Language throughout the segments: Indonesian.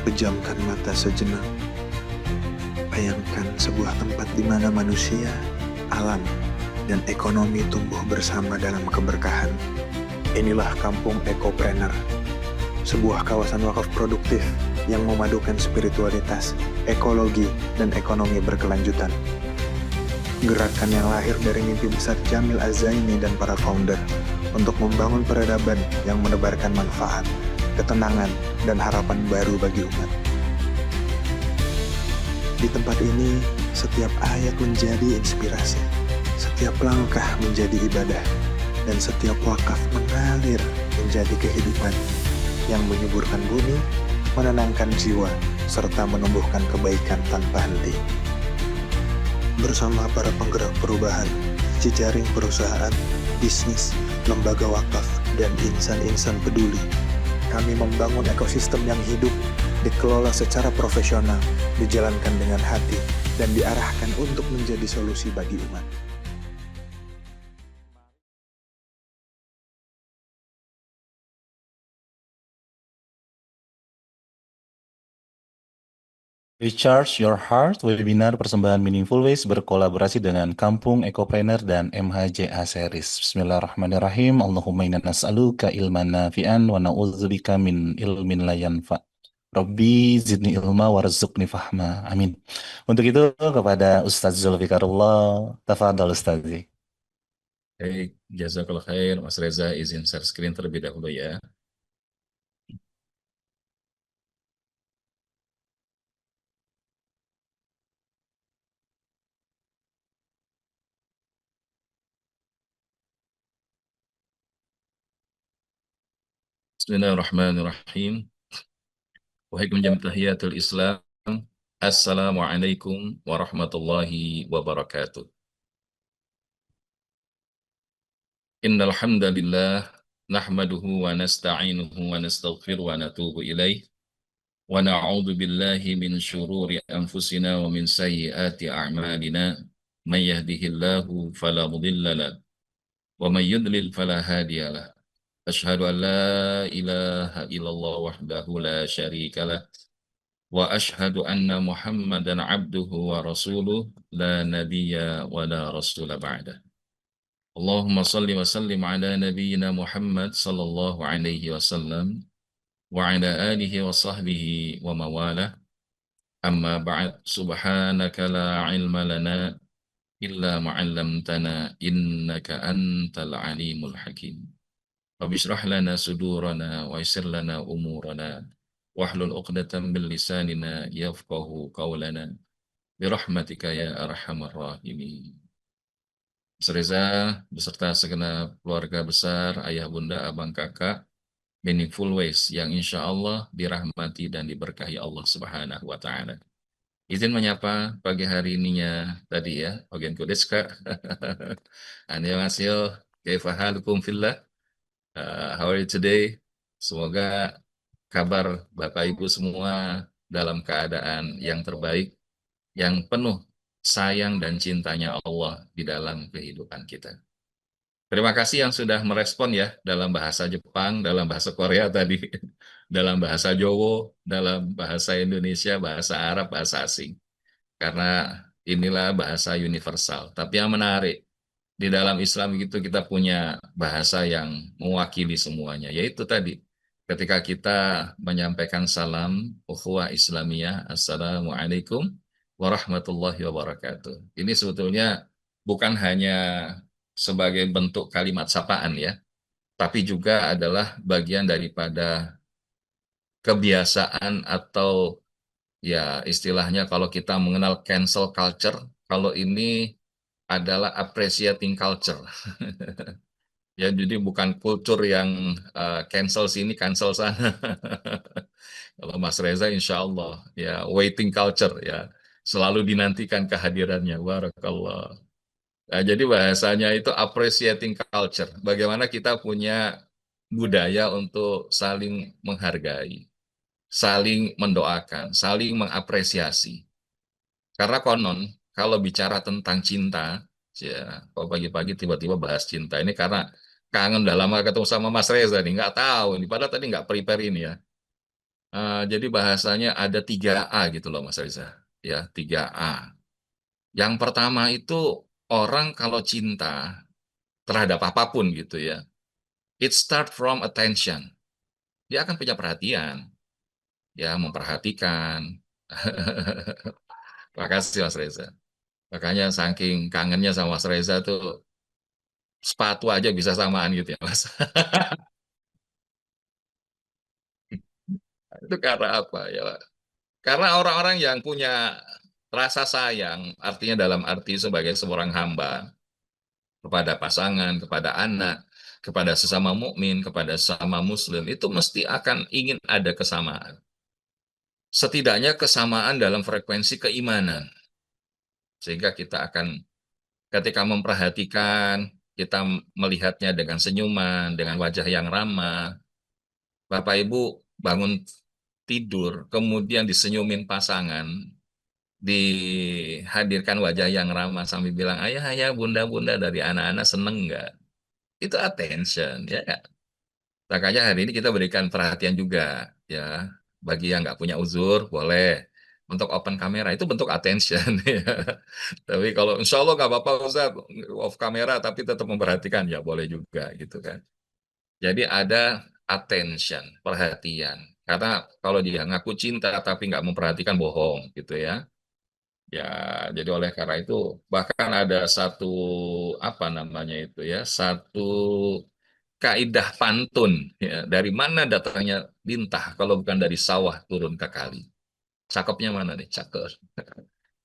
Pejamkan mata sejenak. Bayangkan sebuah tempat di mana manusia, alam, dan ekonomi tumbuh bersama dalam keberkahan. Inilah Kampung Ekopreneur, sebuah kawasan wakaf produktif yang memadukan spiritualitas, ekologi, dan ekonomi berkelanjutan. Gerakan yang lahir dari mimpi besar Jamil Az-Zaini dan para founder untuk membangun peradaban yang menebarkan manfaat, ketenangan, dan harapan baru bagi umat. Di tempat ini, setiap ayat menjadi inspirasi, setiap langkah menjadi ibadah, dan setiap wakaf mengalir menjadi kehidupan yang menyuburkan bumi, menenangkan jiwa, serta menumbuhkan kebaikan tanpa henti. Bersama para penggerak perubahan, jejaring perusahaan, bisnis, lembaga wakaf, dan insan-insan peduli, kami membangun ekosistem yang hidup, dikelola secara profesional, dijalankan dengan hati, dan diarahkan untuk menjadi solusi bagi umat. Recharge Your Heart, webinar persembahan Meaningful Ways berkolaborasi dengan Kampung Ekopreneur dan MHJA Series. Bismillahirrahmanirrahim. Allahumma inna nas'aluka ilman nafi'an wa na'udzubika min ilmin la yanfa'. Rabbi zidni ilma warzuqni fahma. Amin. Untuk itu kepada Ustaz Zulfikarullah, tafadhal Ustazi. Baik, jazakallah khair. Mas Reza izin share screen terlebih dahulu ya. Bismillahirrahmanirrahim. Wahaikum jami tahiyatul Islam. Assalamualaikum warahmatullahi wabarakatuh. Innal hamdalillah nahmaduhu wa nasta'inuhu wa nastaghfiruhu wa natubu ilaih. Wa na'udzu billahi min syururi anfusina wa min sayyiati a'malina. May yahdihillahu fala mudilla lahu wa may yudlil fala hadiya lahu. Asyhadu an la ilaha illallah wahdahu la syarika lah wa asyhadu anna Muhammadan abduhu wa rasuluh la nabiyya wa la rasula ba'da. Allahumma salli wa sallim ala nabiyyina Muhammad sallallahu alaihi wasallam wa ala alihi wa sahbihi wa mawalah. Amma ba'd, subhanaka la ilma lana illa ma 'allamtana innaka antal alimul hakim. Rabbi shrah lana sudurana wa yassir lana umurana wahlul 'uqdatam min lisanina yafqahu qawlana birahmatika ya arhamar rahimin. Mas Reza beserta segenap keluarga besar, ayah bunda, abang kakak, Meaningful Ways yang insya Allah dirahmati dan diberkahi Allah Subhanahu wa Ta'ala. Izin menyapa pagi hari ininya tadi ya, Ogen Kudeska. Annyeonghaseyo, kaifa halukum fillah. How are you today? Semoga kabar Bapak Ibu semua dalam keadaan yang terbaik, yang penuh sayang dan cintanya Allah di dalam kehidupan kita. Terima kasih yang sudah merespon ya dalam bahasa Jepang, dalam bahasa Korea tadi, dalam bahasa Jawa, dalam bahasa Indonesia, bahasa Arab, bahasa asing. Karena inilah bahasa universal. Tapi yang menarik, di dalam Islam itu kita punya bahasa yang mewakili semuanya, yaitu tadi ketika kita menyampaikan salam ukhuwah Islamiyah, Assalamualaikum warahmatullahi wabarakatuh. Ini sebetulnya bukan hanya sebagai bentuk kalimat sapaan ya, tapi juga adalah bagian daripada kebiasaan atau ya istilahnya kalau kita mengenal cancel culture, kalau ini adalah appreciating culture. Ya, jadi bukan kultur yang cancel sini, cancel sana. Kalau Mas Reza, insya Allah, ya waiting culture, ya selalu dinantikan kehadirannya. Barakallah. Nah, jadi bahasanya itu appreciating culture. Bagaimana kita punya budaya untuk saling menghargai, saling mendoakan, saling mengapresiasi. Karena konon, kalau bicara tentang cinta, ya, kalau pagi-pagi tiba-tiba bahas cinta, ini karena kangen udah lama ketemu sama Mas Reza nih, nggak tahu ini, padahal tadi nggak prepare ini ya. Jadi bahasanya ada 3A gitu loh Mas Reza. Ya, 3A. Yang pertama itu orang kalau cinta terhadap apapun gitu ya, it start from attention. Dia akan punya perhatian, ya memperhatikan. Makasih Mas Reza. Makanya saking kangennya sama Mas Reza tuh sepatu aja bisa samaan gitu ya Mas. Itu karena apa ya Pak? Karena orang-orang yang punya rasa sayang, artinya dalam arti sebagai seorang hamba kepada pasangan, kepada anak, kepada sesama mukmin, kepada sesama muslim, itu mesti akan ingin ada kesamaan. Setidaknya kesamaan dalam frekuensi keimanan. Sehingga kita akan ketika memperhatikan, kita melihatnya dengan senyuman, dengan wajah yang ramah. Bapak Ibu bangun tidur, kemudian disenyumin pasangan, dihadirkan wajah yang ramah sambil bilang, ayah, ayah, bunda, bunda dari anak-anak seneng nggak? Itu attention, ya nggak? Makanya hari ini kita berikan perhatian juga, ya. Bagi yang nggak punya uzur, boleh. Untuk open kamera, itu bentuk attention. Ya. Tapi kalau insya Allah nggak apa-apa, Ustaz, off kamera, tapi tetap memperhatikan, ya boleh juga, gitu kan. Jadi ada attention, perhatian. Karena kalau dia ngaku cinta, tapi nggak memperhatikan, bohong, gitu ya. Ya, jadi oleh karena itu bahkan ada satu apa namanya itu ya, satu kaidah pantun ya, dari mana datangnya lintah kalau bukan dari sawah turun ke kali. Cakepnya mana nih? Cakep.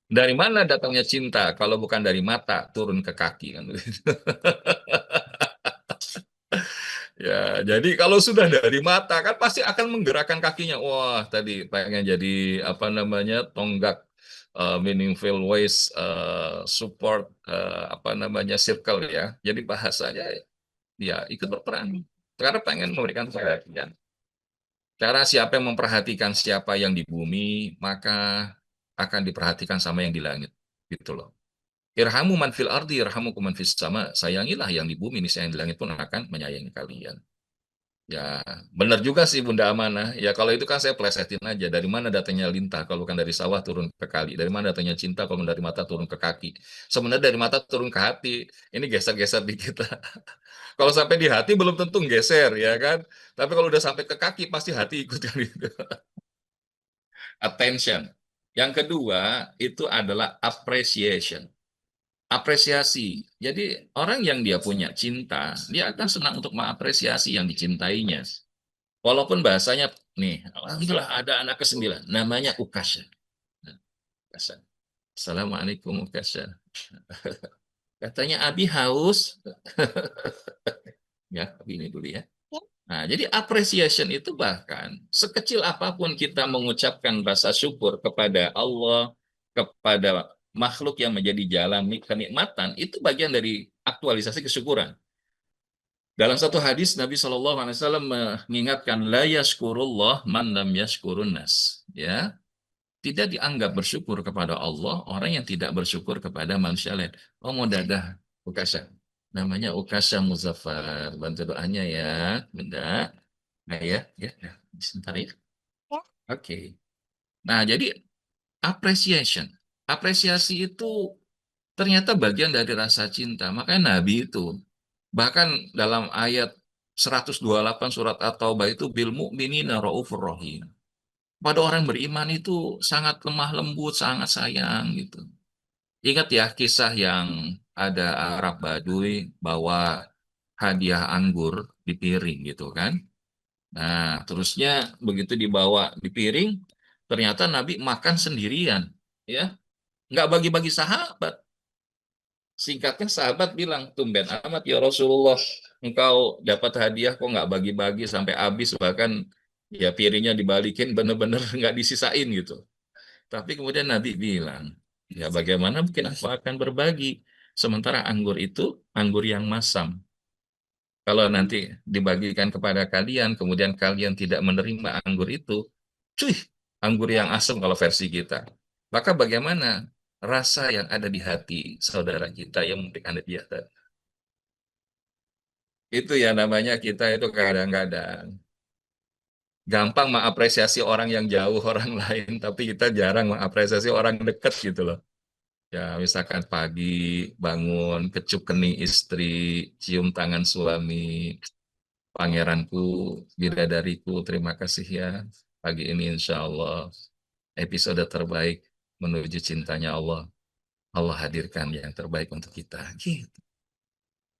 Dari mana datangnya cinta kalau bukan dari mata turun ke kaki kan. Ya, jadi kalau sudah dari mata kan pasti akan menggerakkan kakinya. Wah, tadi pengen jadi apa namanya tonggak meaningful ways support apa namanya circle ya. Jadi bahasanya ya ikut berperan. Karena pengen memberikan perhatian. Cara siapa yang memperhatikan siapa yang di bumi, maka akan diperhatikan sama yang di langit. Gitu loh. Irhamu man fil ardi, irhamu man fis sama. Sayangilah yang di bumi, nih yang di langit pun akan menyayangi kalian. Ya, benar juga sih Bunda Amanah. Ya kalau itu kan saya plesetin aja. Dari mana datangnya lintah kalau bukan dari sawah turun ke kali. Dari mana datangnya cinta kalau bukan dari mata turun ke kaki. Sebenarnya dari mata turun ke hati. Ini geser-geser dikit. Kalau sampai di hati belum tentu geser ya kan. Tapi kalau udah sampai ke kaki pasti hati ikut kan gitu. Attention. Yang kedua itu adalah appreciation. Apresiasi. Jadi orang yang dia punya cinta, dia akan senang untuk mengapresiasi yang dicintainya. Walaupun bahasanya nih, alhamdulillah ada anak ke-9, namanya Ukasha. Ukasha. Assalamualaikum Ukasha. Katanya Abi haus. Ya, Abi ini dulu ya. Nah, jadi appreciation itu bahkan sekecil apapun kita mengucapkan rasa syukur kepada Allah, kepada makhluk yang menjadi jalan kenikmatan, itu bagian dari aktualisasi kesyukuran. Dalam satu hadis Nabi SAW mengingatkan la yashkurullah man lam yashkurun nas. Ya, tidak dianggap bersyukur kepada Allah orang yang tidak bersyukur kepada manusia lain. Oh, mau dadah Ukasha. Namanya Ukasha Muzaffar. Bantu doanya ya, Bunda. Nah ya, sebentar ya. Oke. Nah, jadi appreciation. Apresiasi itu ternyata bagian dari rasa cinta. Makanya Nabi itu bahkan dalam ayat 128 surat At-Taubah itu bil mu'minina raufur rahim. Pada orang beriman itu sangat lemah lembut, sangat sayang gitu. Ingat ya kisah yang ada Arab Baduy bawa hadiah anggur di piring gitu kan. Nah, terusnya begitu dibawa di piring, ternyata Nabi makan sendirian, ya, nggak bagi-bagi sahabat. Singkatnya sahabat bilang, tumben amat ya Rasulullah, engkau dapat hadiah kok nggak bagi-bagi sampai habis, bahkan ya piringnya dibalikin bener-bener nggak disisain gitu. Tapi kemudian Nabi bilang, ya bagaimana mungkin aku akan berbagi, sementara anggur itu anggur yang masam. Kalau nanti dibagikan kepada kalian, kemudian kalian tidak menerima anggur itu, cuy, anggur yang asam kalau versi kita. Maka bagaimana rasa yang ada di hati saudara kita yang memberikan hadiah tadi? Itu ya namanya kita itu kadang-kadang gampang mengapresiasi orang yang jauh, orang lain, tapi kita jarang mengapresiasi orang dekat gitu loh. Ya, misalkan pagi bangun, kecup kening istri, cium tangan suami, pangeranku, bidadariku, terima kasih ya. Pagi ini insya Allah episode terbaik menuju cintanya Allah. Allah hadirkan yang terbaik untuk kita. Gitu.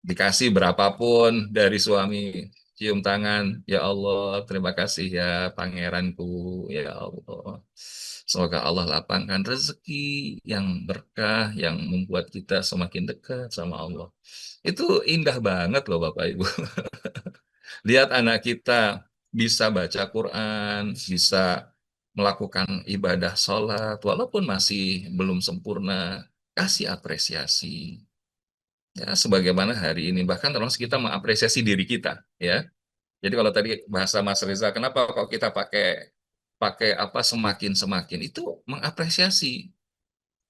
Dikasih berapapun dari suami, cium tangan, ya Allah, terima kasih ya pangeranku, ya Allah. Semoga Allah lapangkan rezeki yang berkah, yang membuat kita semakin dekat sama Allah. Itu indah banget loh Bapak Ibu. Lihat anak kita bisa baca Quran, bisa melakukan ibadah sholat, walaupun masih belum sempurna, kasih apresiasi. Ya, sebagaimana hari ini, bahkan termasuk kita mengapresiasi diri kita, ya. Jadi kalau tadi bahasa Mas Reza, kenapa kok kita pakai pakai apa semakin semakin itu mengapresiasi.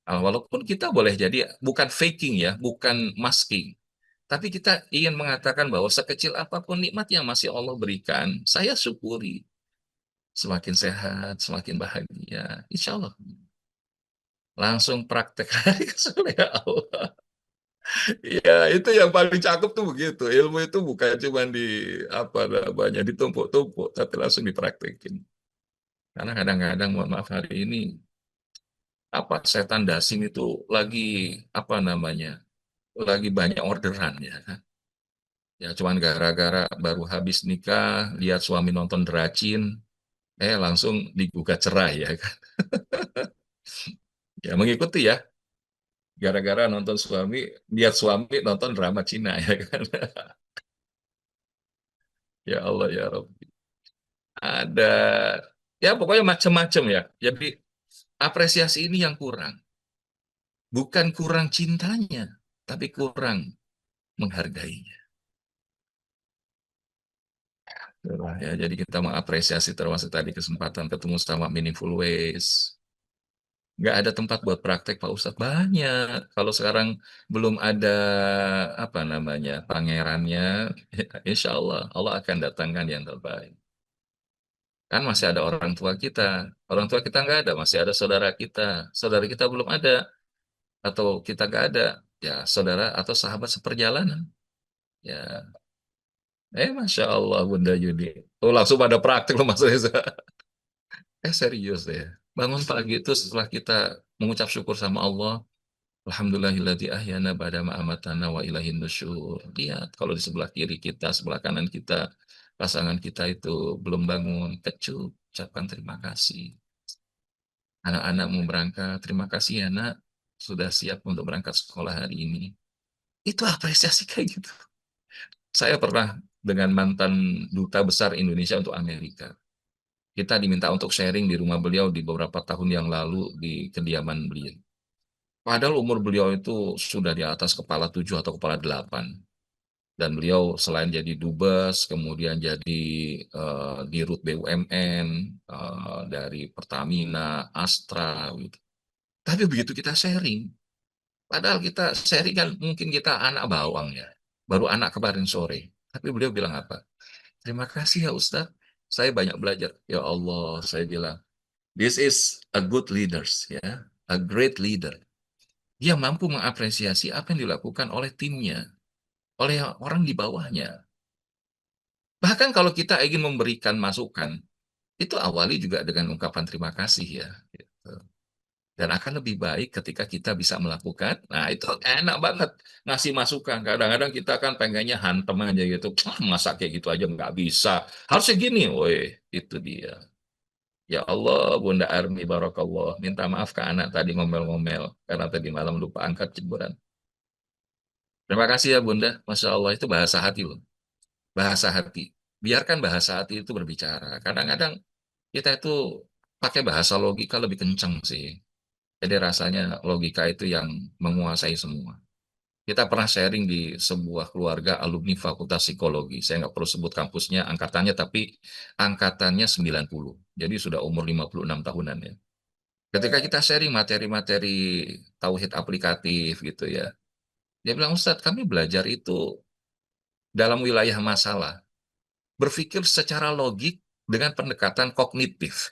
Walaupun kita boleh jadi bukan faking ya, bukan masking, tapi kita ingin mengatakan bahwa sekecil apapun nikmat yang masih Allah berikan, saya syukuri. Semakin sehat, semakin bahagia. Insya Allah. Langsung praktek hari ya Allah. Ya, itu yang paling cakep tuh begitu. Ilmu itu bukan cuma di apa namanya ditumpuk-tumpuk, tapi langsung dipraktekin. Karena kadang-kadang, mohon maaf hari ini apa setan dasim itu lagi apa namanya, lagi banyak orderan ya kan. Ya cuman gara-gara baru habis nikah, lihat suami nonton Dracin, langsung digugat cerai ya kan. Ya mengikuti ya, gara-gara nonton suami, lihat suami nonton drama Cina ya kan. Ya Allah ya Rabbi. Ada ya pokoknya macam-macam ya. Jadi apresiasi ini yang kurang. Bukan kurang cintanya, tapi kurang menghargainya. Itulah ya, jadi kita mengapresiasi termasuk tadi kesempatan ketemu sama Meaningful Ways. Nggak ada tempat buat praktek Pak Ustadz. Banyak. Kalau sekarang belum ada apa namanya pangerannya, insya Allah Allah akan datangkan yang terbaik. Kan masih ada orang tua kita. Orang tua kita nggak ada, masih ada saudara kita. Saudara kita belum ada, atau kita nggak ada. Ya, saudara atau sahabat seperjalanan. Ya, Masya Allah Bunda Yudi. Oh, langsung pada praktek loh Mas Reza. Serius deh. Bangun pagi itu setelah kita mengucap syukur sama Allah. Alhamdulillahilladzi ahyana ba'da ma amatana wa ilaihin nusyur. Lihat, kalau di sebelah kiri kita, sebelah kanan kita, pasangan kita itu belum bangun, kecup, ucapkan terima kasih. Anak-anak mau berangkat, terima kasih ya nak, sudah siap untuk berangkat sekolah hari ini. Itu apresiasi kayak gitu. Saya pernah dengan mantan duta besar Indonesia untuk Amerika. Kita diminta untuk sharing di rumah beliau di beberapa tahun yang lalu di kediaman beliau. Padahal umur beliau itu sudah di atas kepala 7 atau kepala 8. Dan beliau selain jadi dubes, kemudian jadi dirut BUMN, dari Pertamina, Astra, gitu. Tapi begitu kita sharing, padahal kita sharing kan mungkin kita anak bawang ya, baru anak kemarin sore. Tapi beliau bilang apa? Terima kasih ya Ustadz, saya banyak belajar. Ya Allah, saya bilang, this is a good leaders ya, a great leader. Dia mampu mengapresiasi apa yang dilakukan oleh timnya, oleh orang di bawahnya. Bahkan kalau kita ingin memberikan masukan, itu awali juga dengan ungkapan terima kasih ya. Gitu. Dan akan lebih baik ketika kita bisa melakukan. Nah, itu enak banget ngasih masukan. Kadang-kadang kita kan pengennya hantem aja gitu. Masa kayak gitu aja nggak bisa. Harusnya gini, woi, itu dia. Ya Allah, Bunda Armi, Barakallah. Minta maaf ke anak tadi ngomel-ngomel. Karena tadi malam lupa angkat jemuran. Terima kasih ya Bunda. Masya Allah, itu bahasa hati loh. Bahasa hati. Biarkan bahasa hati itu berbicara. Kadang-kadang kita itu pakai bahasa logika lebih kencang sih. Jadi rasanya logika itu yang menguasai semua. Kita pernah sharing di sebuah keluarga alumni Fakultas Psikologi. Saya nggak perlu sebut kampusnya, angkatannya, tapi angkatannya 90. Jadi sudah umur 56 tahunan ya. Ketika kita sharing materi-materi tauhid aplikatif gitu ya. Dia bilang, Ustadz, kami belajar itu dalam wilayah masalah. Berpikir secara logik dengan pendekatan kognitif.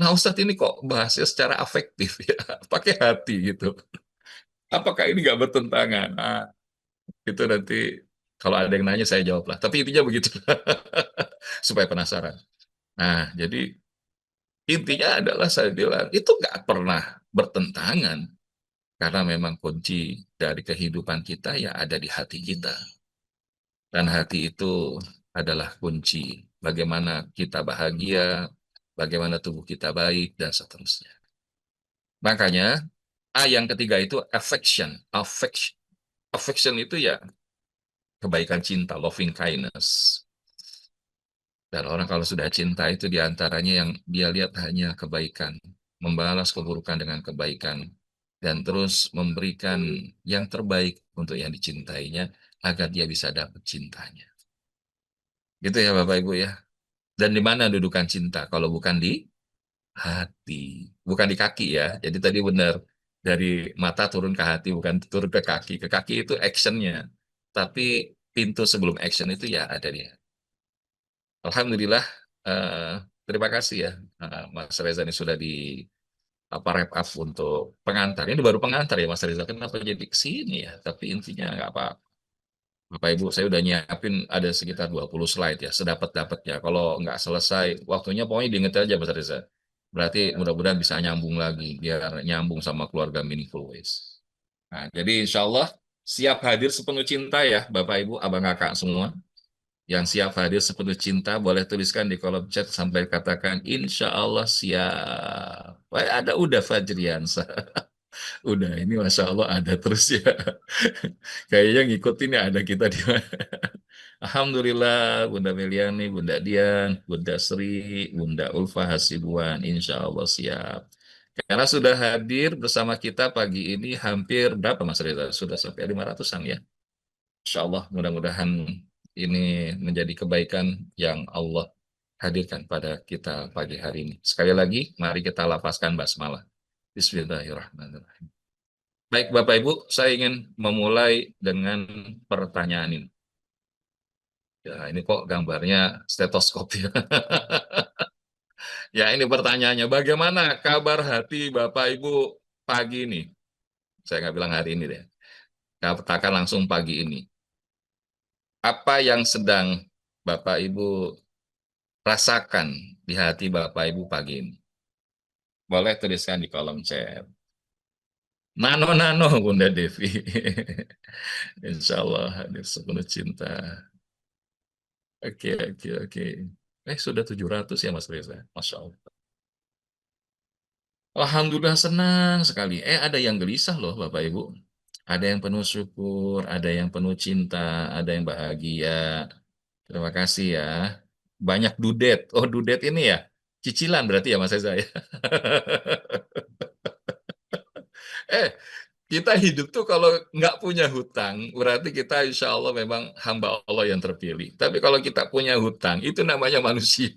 Nah, Ustadz ini kok bahasnya secara afektif ya, pakai hati gitu. Apakah ini nggak bertentangan? Nah, itu nanti kalau ada yang nanya saya jawab lah. Tapi intinya begitu, supaya penasaran. Nah, jadi intinya adalah saya bilang itu nggak pernah bertentangan karena memang kunci dari kehidupan kita ya ada di hati kita. Dan hati itu adalah kunci bagaimana kita bahagia, bagaimana tubuh kita baik, dan seterusnya. Makanya, A yang ketiga itu affection. Affection, affection itu ya kebaikan cinta, loving kindness. Dan orang kalau sudah cinta itu diantaranya yang dia lihat hanya kebaikan, membalas keburukan dengan kebaikan, dan terus memberikan yang terbaik untuk yang dicintainya agar dia bisa dapat cintanya. Gitu ya Bapak Ibu ya. Dan di mana dudukan cinta kalau bukan di hati, bukan di kaki ya. Jadi tadi benar dari mata turun ke hati, bukan turun ke kaki. Ke kaki itu actionnya, tapi pintu sebelum action itu ya ada di hati. Alhamdulillah, eh, terima kasih ya Mas Reza ini sudah di apa wrap up untuk pengantar. Ini baru pengantar ya Mas Reza. Kenapa jadi kesini ya? Tapi intinya nggak apa. Bapak Ibu, saya udah nyiapin ada sekitar 20 slide ya, sedapat-dapatnya. Kalau nggak selesai, waktunya pokoknya diinget aja Mas Reza. Berarti mudah-mudahan bisa nyambung lagi, biar nyambung sama keluarga Meaningful Ways. Nah, jadi insya Allah siap hadir sepenuh cinta ya Bapak Ibu, Abang Kakak semua. Yang siap hadir sepenuh cinta boleh tuliskan di kolom chat sampai katakan insya Allah siap. Wah, ada udah Fajriansa. Udah, ini Masya Allah ada terus ya. Kayaknya ngikutin ya ada kita di mana. Alhamdulillah, Bunda Meliani, Bunda Dian, Bunda Sri, Bunda Ulfa Hasibuan, insya Allah siap. Karena sudah hadir bersama kita pagi ini hampir berapa Mas Reza? Sudah sampai 500-an ya. Insya Allah mudah-mudahan ini menjadi kebaikan yang Allah hadirkan pada kita pagi hari ini. Sekali lagi, mari kita lapaskan basmalah. Bismillahirrahmanirrahim. Baik Bapak Ibu, saya ingin memulai dengan pertanyaan ini. Ya, ini kok gambarnya stetoskop ya. Ya, ini pertanyaannya. Bagaimana kabar hati Bapak Ibu pagi ini? Saya nggak bilang hari ini deh. Katakan langsung pagi ini. Apa yang sedang Bapak Ibu rasakan di hati Bapak Ibu pagi ini? Boleh tuliskan di kolom chat. Nano-nano Bunda Devi. Insya Allah hadir sepenuh cinta. Oke, oke, oke. Sudah 700 ya Mas Reza. Masya Allah. Alhamdulillah senang sekali. Ada yang gelisah loh Bapak Ibu. Ada yang penuh syukur, ada yang penuh cinta, ada yang bahagia. Terima kasih ya. Banyak dudet. Oh, dudet ini ya. Cicilan berarti ya Mas Reza ya. Eh, kita hidup tuh kalau nggak punya hutang, berarti kita insya Allah memang hamba Allah yang terpilih. Tapi kalau kita punya hutang, itu namanya manusia.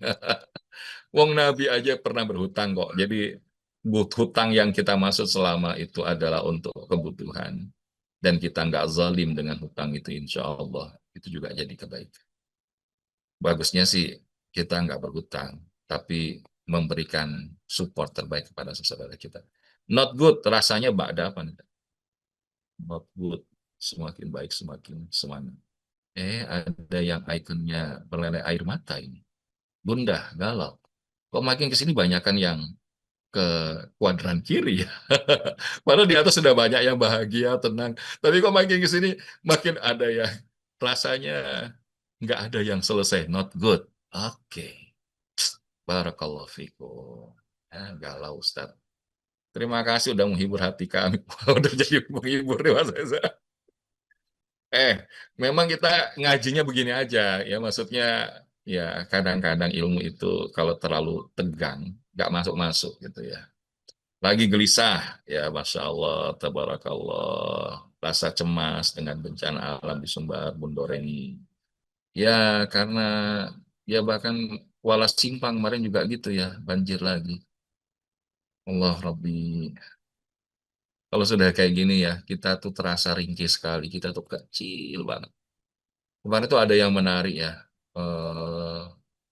Wong Nabi aja pernah berhutang kok. Jadi hutang yang kita maksud selama itu adalah untuk kebutuhan. Dan kita nggak zalim dengan hutang itu insya Allah. Itu juga jadi kebaikan. Bagusnya sih kita nggak berhutang, tapi memberikan support terbaik kepada saudara kita. Not good, rasanya bada apa nih? Not good, semakin baik semakin semangat. Ada yang ikonnya berleleh air mata ini. Bunda, galau. Kok makin ke sini banyak kan yang ke kuadran kiri ya. Padahal di atas sudah banyak yang bahagia, tenang. Tapi kok makin ke sini makin ada yang rasanya nggak ada yang selesai, not good. Oke. Barakallahu fikum. Galau Ustaz. Terima kasih udah menghibur hati kami. Udah jadi menghibur nih Mas Reza. Memang kita ngajinya begini aja ya, maksudnya ya kadang-kadang ilmu itu kalau terlalu tegang nggak masuk-masuk gitu ya. Lagi gelisah ya, Masya Allah, Tabarakallah, rasa cemas dengan bencana alam di Sumbar Bundoreni. Ya karena ya bahkan Kuala Simpang kemarin juga gitu ya, banjir lagi. Allah Rabbi. Kalau sudah kayak gini ya, kita tuh terasa ringkih sekali, kita tuh kecil banget. Kemarin tuh ada yang menarik ya.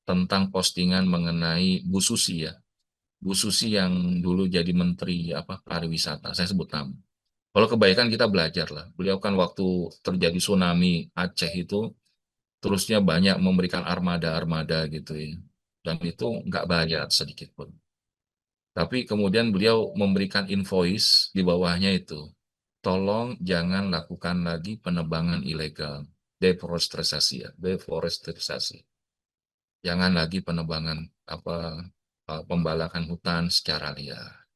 tentang postingan mengenai Bu Susi ya. Bu Susi yang dulu jadi menteri apa pariwisata, saya sebut nama. Kalau kebaikan kita belajar lah. Beliau kan waktu terjadi tsunami Aceh itu, terusnya banyak memberikan armada-armada gitu ya. Dan itu nggak bayar sedikit pun. Tapi kemudian beliau memberikan invoice di bawahnya itu. Tolong jangan lakukan lagi penebangan ilegal. Deforestation ya, deforestation. Jangan lagi penebangan apa pembalakan hutan secara liar.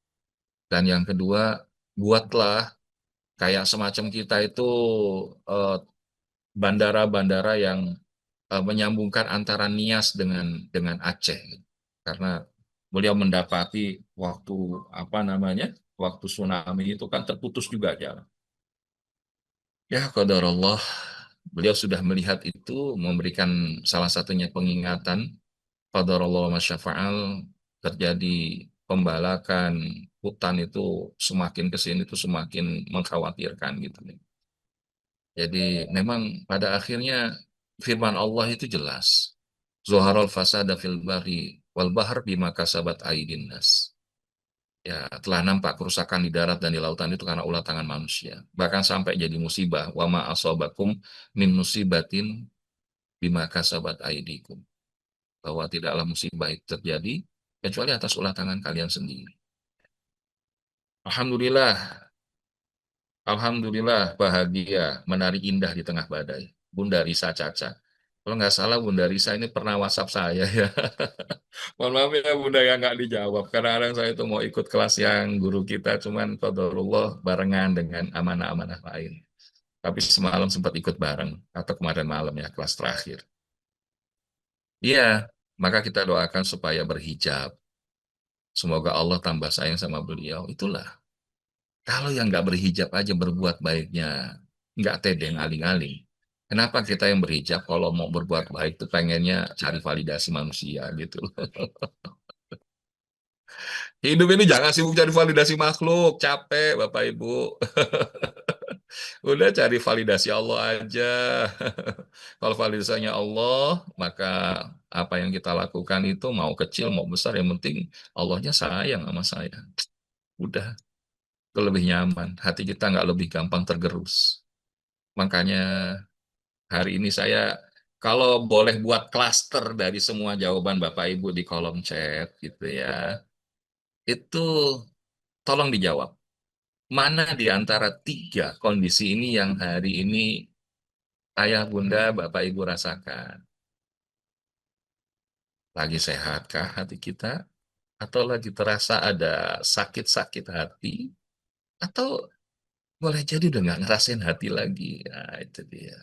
Dan yang kedua, buatlah kayak semacam kita itu eh, bandara-bandara yang menyambungkan antara Nias dengan Aceh. Karena beliau mendapati waktu apa namanya, waktu tsunami itu kan terputus juga jalan. Ya, qadarullah, beliau sudah melihat itu, memberikan salah satunya peningatan, qadarullah masyafa'al, terjadi pembalakan hutan itu semakin ke sini itu semakin mengkhawatirkan gitu. Jadi memang pada akhirnya firman Allah itu jelas. Zuharul fasada fil bari wal bahr bima kasabat aydin nas. Ya, telah nampak kerusakan di darat dan di lautan itu karena ulah tangan manusia. Bahkan sampai jadi musibah. Wa ma asobakum min musibatin bima kasabat aydikum. Bahwa tidaklah musibah itu terjadi kecuali atas ulah tangan kalian sendiri. Alhamdulillah, Alhamdulillah bahagia, menari indah di tengah badai. Bunda Risa Caca. Kalau nggak salah Bunda Risa ini pernah WhatsApp saya ya. Mohon maaf ya Bunda yang nggak dijawab. Kadang-kadang saya itu mau ikut kelas yang guru kita, cuman qadarullah barengan dengan amanah-amanah lain. Tapi semalam sempat ikut bareng, atau kemarin malam ya, kelas terakhir. Iya, maka kita doakan supaya berhijab. Semoga Allah tambah sayang sama beliau. Itulah. Kalau yang nggak berhijab aja berbuat baiknya, nggak tedeng aling-aling. Kenapa kita yang berhijab kalau mau berbuat baik tuh pengennya cari validasi manusia gitu. Hidup ini jangan sibuk cari validasi makhluk, capek Bapak Ibu. Udah cari validasi Allah aja. Kalau validasinya Allah, maka apa yang kita lakukan itu mau kecil mau besar yang penting Allahnya sayang sama saya. Udah, itu lebih nyaman. Hati kita nggak lebih gampang tergerus. Makanya hari ini saya kalau boleh buat klaster dari semua jawaban Bapak Ibu di kolom chat gitu ya, itu tolong dijawab. Mana di antara tiga kondisi ini yang hari ini ayah bunda Bapak Ibu rasakan? Lagi sehatkah hati kita? Atau lagi terasa ada sakit-sakit hati? Atau boleh jadi udah nggak ngerasain hati lagi? Nah, itu dia.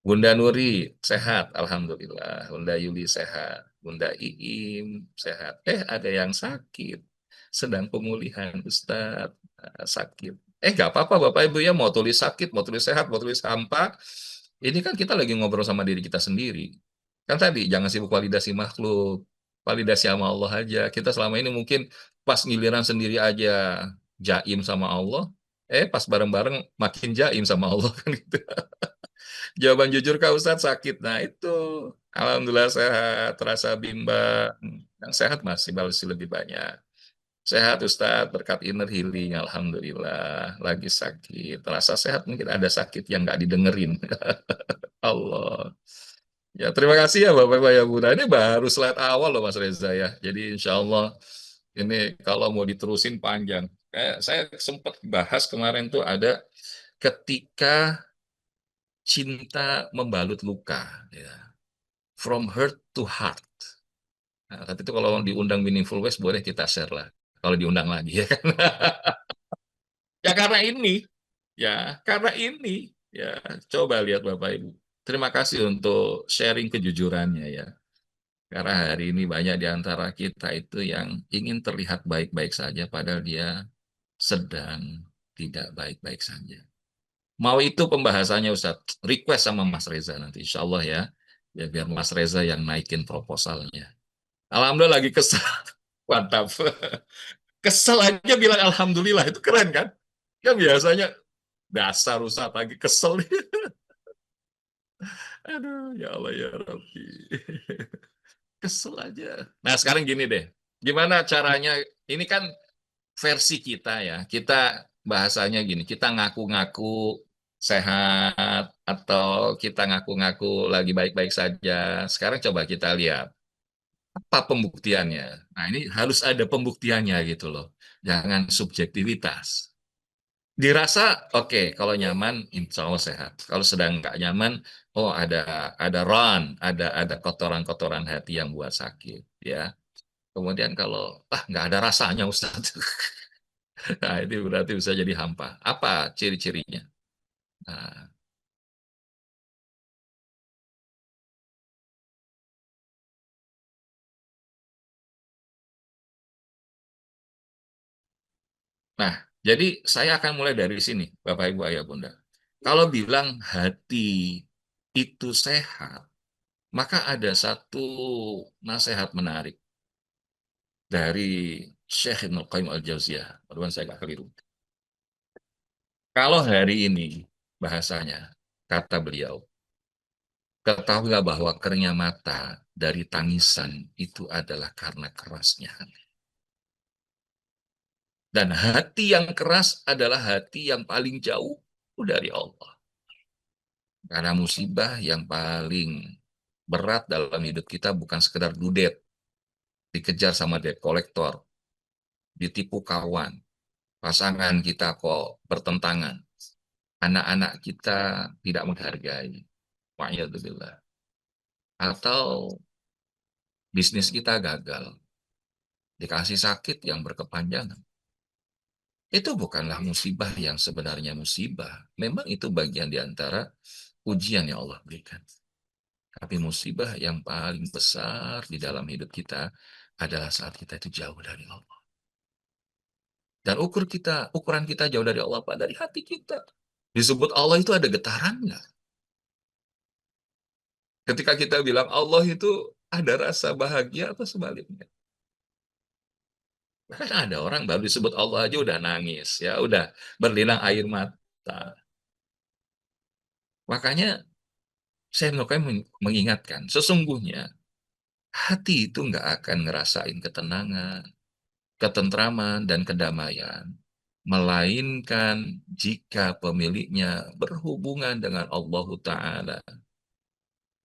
Bunda Nuri sehat, Alhamdulillah. Bunda Yuli sehat. Bunda Iim sehat. Ada yang sakit. Sedang pemulihan, Ustadz. Sakit. Nggak apa-apa Bapak Ibu ya. Mau tulis sakit, mau tulis sehat, mau tulis hampa. Ini kan kita lagi ngobrol sama diri kita sendiri. Kan tadi, jangan sibuk validasi makhluk. Validasi sama Allah aja. Kita selama ini mungkin pas giliran sendiri aja jaim sama Allah. Pas bareng-bareng makin jaim sama Allah kan gitu. Jawaban jujur Kak Ustadz sakit. Nah itu, Alhamdulillah sehat, terasa bimbang. Yang sehat masih lebih banyak. Sehat Ustadz, berkat inner healing, Alhamdulillah. Lagi sakit, terasa sehat, mungkin ada sakit yang nggak didengerin. Allah. Ya, terima kasih ya Bapak-Bapak ya Bunda. Ini baru slide awal loh Mas Reza ya. Jadi insya Allah ini kalau mau diterusin panjang. Saya sempat bahas kemarin tuh ada ketika cinta membalut luka, ya. From hurt to heart. Nah, tapi itu kalau diundang Meaningful Ways boleh kita share lah. Kalau diundang lagi ya kan. Ya karena ini, ya coba lihat Bapak Ibu. Terima kasih untuk sharing kejujurannya ya. Karena hari ini banyak di antara kita itu yang ingin terlihat baik-baik saja, padahal dia sedang tidak baik-baik saja. Mau itu pembahasannya Ustadz, request sama Mas Reza nanti, insya Allah ya. Ya biar Mas Reza yang naikin proposalnya. Alhamdulillah lagi kesel. Mantap. Kesel aja bilang Alhamdulillah, itu keren kan? Kan biasanya dasar Ustadz lagi kesel. Aduh, ya Allah ya Rabbi. Kesel aja. Nah, sekarang gini deh. Gimana caranya? Ini kan versi kita ya. Kita bahasanya gini, kita ngaku-ngaku sehat atau kita ngaku-ngaku lagi baik-baik saja. Sekarang coba kita lihat apa pembuktiannya. Nah, ini harus ada pembuktiannya gitu loh. Jangan subjektivitas. Dirasa oke, kalau nyaman insya Allah sehat. Kalau sedang nggak nyaman, oh ada ron, ada kotoran-kotoran hati yang buat sakit ya. Kemudian kalau nggak ada rasanya Ustaz. Nah, itu berarti bisa jadi hampa. Apa ciri-cirinya? Nah, nah, jadi saya akan mulai dari sini, Bapak Ibu Ayah Bunda. Kalau bilang hati itu sehat, maka ada satu nasihat menarik dari Syekh Ibnu Qayyim Al-Jauziyah. Mudah-mudahan saya nggak keliru. Kalau hari ini bahasanya, kata beliau, ketahuilah bahwa keringnya mata dari tangisan itu adalah karena kerasnya hati. Dan hati yang keras adalah hati yang paling jauh dari Allah. Karena musibah yang paling berat dalam hidup kita bukan sekedar dudet, dikejar sama debt collector, ditipu kawan, pasangan kita kok bertentangan, anak-anak kita tidak menghargai, wa'iyadzubillah. Atau bisnis kita gagal, dikasih sakit yang berkepanjangan. Itu bukanlah musibah yang sebenarnya musibah. Memang itu bagian di antara ujian yang Allah berikan. Tapi musibah yang paling besar di dalam hidup kita adalah saat kita itu jauh dari Allah. Dan ukuran kita jauh dari Allah apa? Dari hati kita. Disebut Allah itu ada getarannya. Ketika kita bilang Allah itu ada rasa bahagia atau sebaliknya. Bahkan ada orang baru disebut Allah aja udah nangis, ya udah berlinang air mata. Makanya saya mengingatkan, sesungguhnya hati itu nggak akan ngerasain ketenangan, ketentraman, dan kedamaian, melainkan jika pemiliknya berhubungan dengan Allah Ta'ala.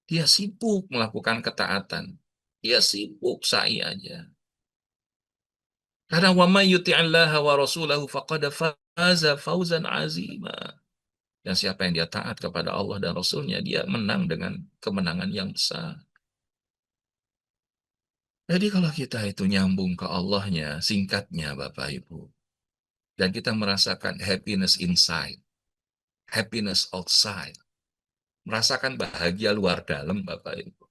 Dia sibuk melakukan ketaatan. Dia sibuk sa'i aja. Karena wa may yuti'illaha wa rasulahu faqad faza fawzan azima. Dan siapa yang dia taat kepada Allah dan Rasulnya, dia menang dengan kemenangan yang besar. Jadi kalau kita itu nyambung ke Allahnya, singkatnya Bapak Ibu, dan kita merasakan happiness inside, happiness outside, merasakan bahagia luar dalam Bapak Ibu,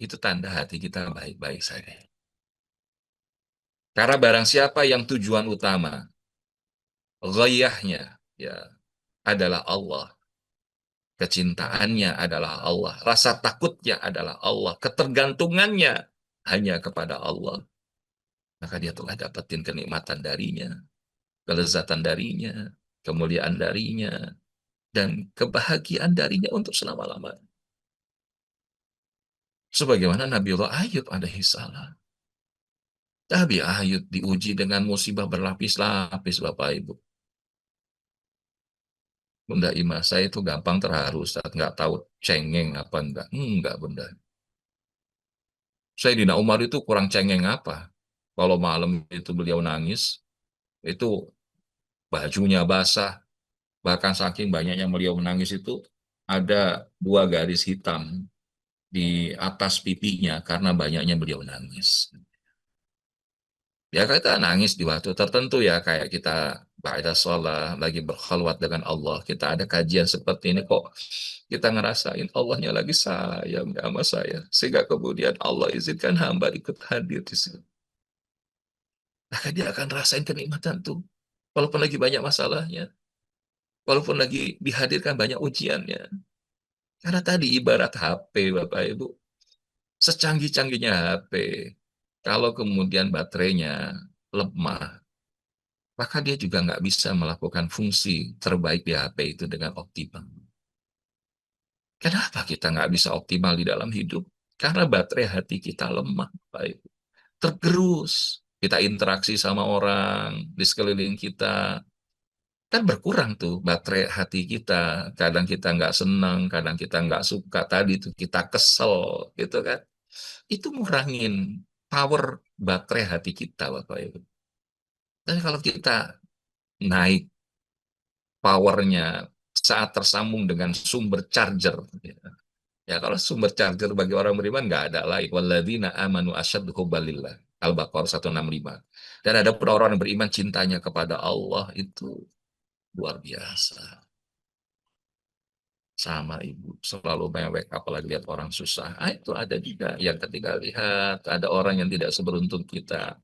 itu tanda hati kita baik-baik saja. Karena barang siapa yang tujuan utama, ghayahnya, ya, adalah Allah, kecintaannya adalah Allah, rasa takutnya adalah Allah, ketergantungannya hanya kepada Allah, maka dia telah dapetin kenikmatan darinya, kelezatan darinya, kemuliaan darinya, dan kebahagiaan darinya untuk selama-lamanya. Sebagaimana Nabiullah Ayub alaihi salam. Nabi Ayub diuji dengan musibah berlapis-lapis, Bapak Ibu. Bunda Ima, saya itu gampang terharu saat nggak tahu cengeng apa enggak. Enggak, Bunda. Sayyidina Umar itu kurang cengeng apa? Kalau malam itu beliau nangis, itu bajunya basah, bahkan saking banyaknya beliau menangis itu ada 2 garis hitam di atas pipinya karena banyaknya beliau nangis. Ya kita nangis di waktu tertentu ya, kayak kita ba'da sholat, lagi berkhalwat dengan Allah, kita ada kajian seperti ini kok, kita ngerasain Allahnya lagi sayang sama saya, sehingga kemudian Allah izinkan hamba ikut hadir di sini. Maka dia akan rasain kenikmatan tuh, walaupun lagi banyak masalahnya, walaupun lagi dihadirkan banyak ujiannya. Karena tadi ibarat HP, Bapak Ibu, secanggih-canggihnya HP, kalau kemudian baterainya lemah, maka dia juga nggak bisa melakukan fungsi terbaik di HP itu dengan optimal. Kenapa kita nggak bisa optimal di dalam hidup? Karena baterai hati kita lemah, Pak Ibu. Tergerus. Kita interaksi sama orang di sekeliling kita, kan berkurang tuh baterai hati kita. Kadang kita nggak senang, kadang kita nggak suka. Tadi tuh kita kesel, gitu kan. Itu ngurangin power baterai hati kita, Bapak Ibu. Tapi kalau kita naik powernya saat tersambung dengan sumber charger, ya, ya kalau sumber charger bagi orang beriman nggak ada lain. Walladzina amanu asyaddu hubbalillah. Al-Baqarah 165. Dan ada pun orang yang beriman cintanya kepada Allah itu luar biasa. Sama ibu selalu mewek apalagi lihat orang susah. Itu ada juga yang ketika lihat ada orang yang tidak seberuntung kita,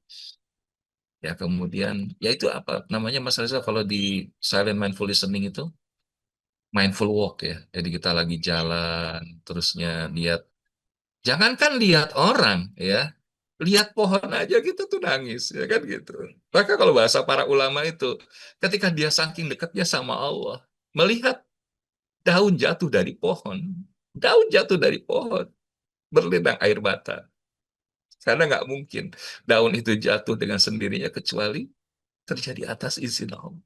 ya kemudian ya itu apa namanya Mas Reza kalau di silent mindful listening itu mindful walk ya, jadi kita lagi jalan terusnya lihat, jangankan lihat orang ya, lihat pohon aja gitu tuh nangis ya kan gitu. Maka kalau bahasa para ulama itu ketika dia saking dekatnya sama Allah, melihat daun jatuh dari pohon, daun jatuh dari pohon, berlinang air mata. Karena nggak mungkin daun itu jatuh dengan sendirinya kecuali terjadi atas izin Allah.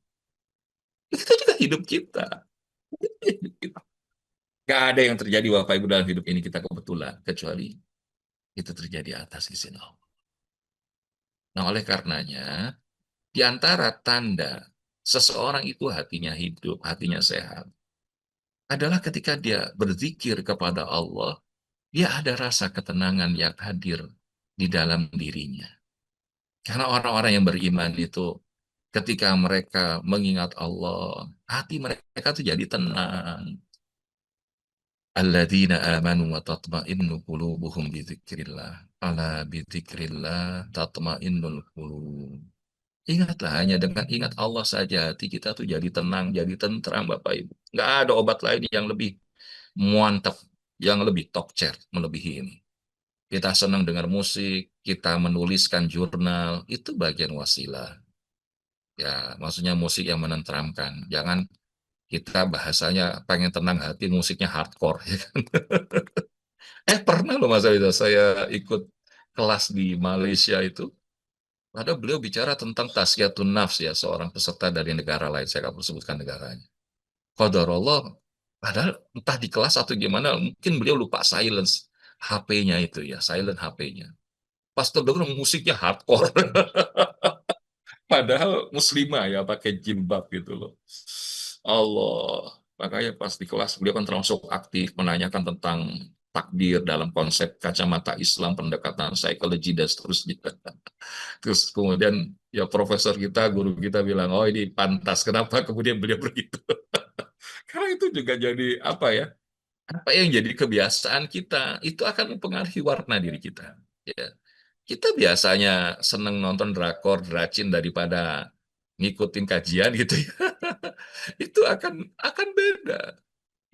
Itu juga hidup kita. Nggak ada yang terjadi Bapak Ibu dalam hidup ini kita kebetulan, kecuali itu terjadi atas izin Allah. Nah oleh karenanya, di antara tanda seseorang itu hatinya hidup, hatinya sehat, adalah ketika dia berzikir kepada Allah, dia ada rasa ketenangan yang hadir di dalam dirinya. Karena orang-orang yang beriman itu ketika mereka mengingat Allah, hati mereka tuh jadi tenang. Alladzina amanu wa tatma'innu qulubuhum bidzikrillah. Ala bidzikrillah tatma'innul qulub. Ingatlah hanya dengan ingat Allah saja hati kita tuh jadi tenang, jadi tentram Bapak Ibu. Nggak ada obat lain yang lebih mantap, yang lebih tokcer melebihi ini. Kita senang dengar musik, kita menuliskan jurnal, itu bagian wasilah. Ya, maksudnya musik yang menenteramkan. Jangan kita bahasanya pengen tenang hati, musiknya hardcore. Ya kan? Pernah loh Mas Alida, saya ikut kelas di Malaysia itu. Ada beliau bicara tentang tasqiyatun nafs ya, seorang peserta dari negara lain. Saya nggak perlu sebutkan negaranya. Qadarullah, padahal entah di kelas atau gimana, mungkin beliau lupa silence HP-nya itu ya, silent HP-nya. Pas terdengar musiknya hardcore. Padahal muslimah ya pakai jilbab gitu loh. Allah. Makanya pas di kelas beliau kan termasuk aktif menanyakan tentang takdir dalam konsep kacamata Islam, pendekatan psikologi dan seterusnya. Terus kemudian ya profesor kita, guru kita bilang, oh ini pantas. Kenapa kemudian beliau begitu? Karena itu juga jadi apa ya? Apa yang jadi kebiasaan kita itu akan mempengaruhi warna diri kita. Ya. Kita biasanya seneng nonton drakor, dracin daripada ngikutin kajian gitu ya. Itu akan beda.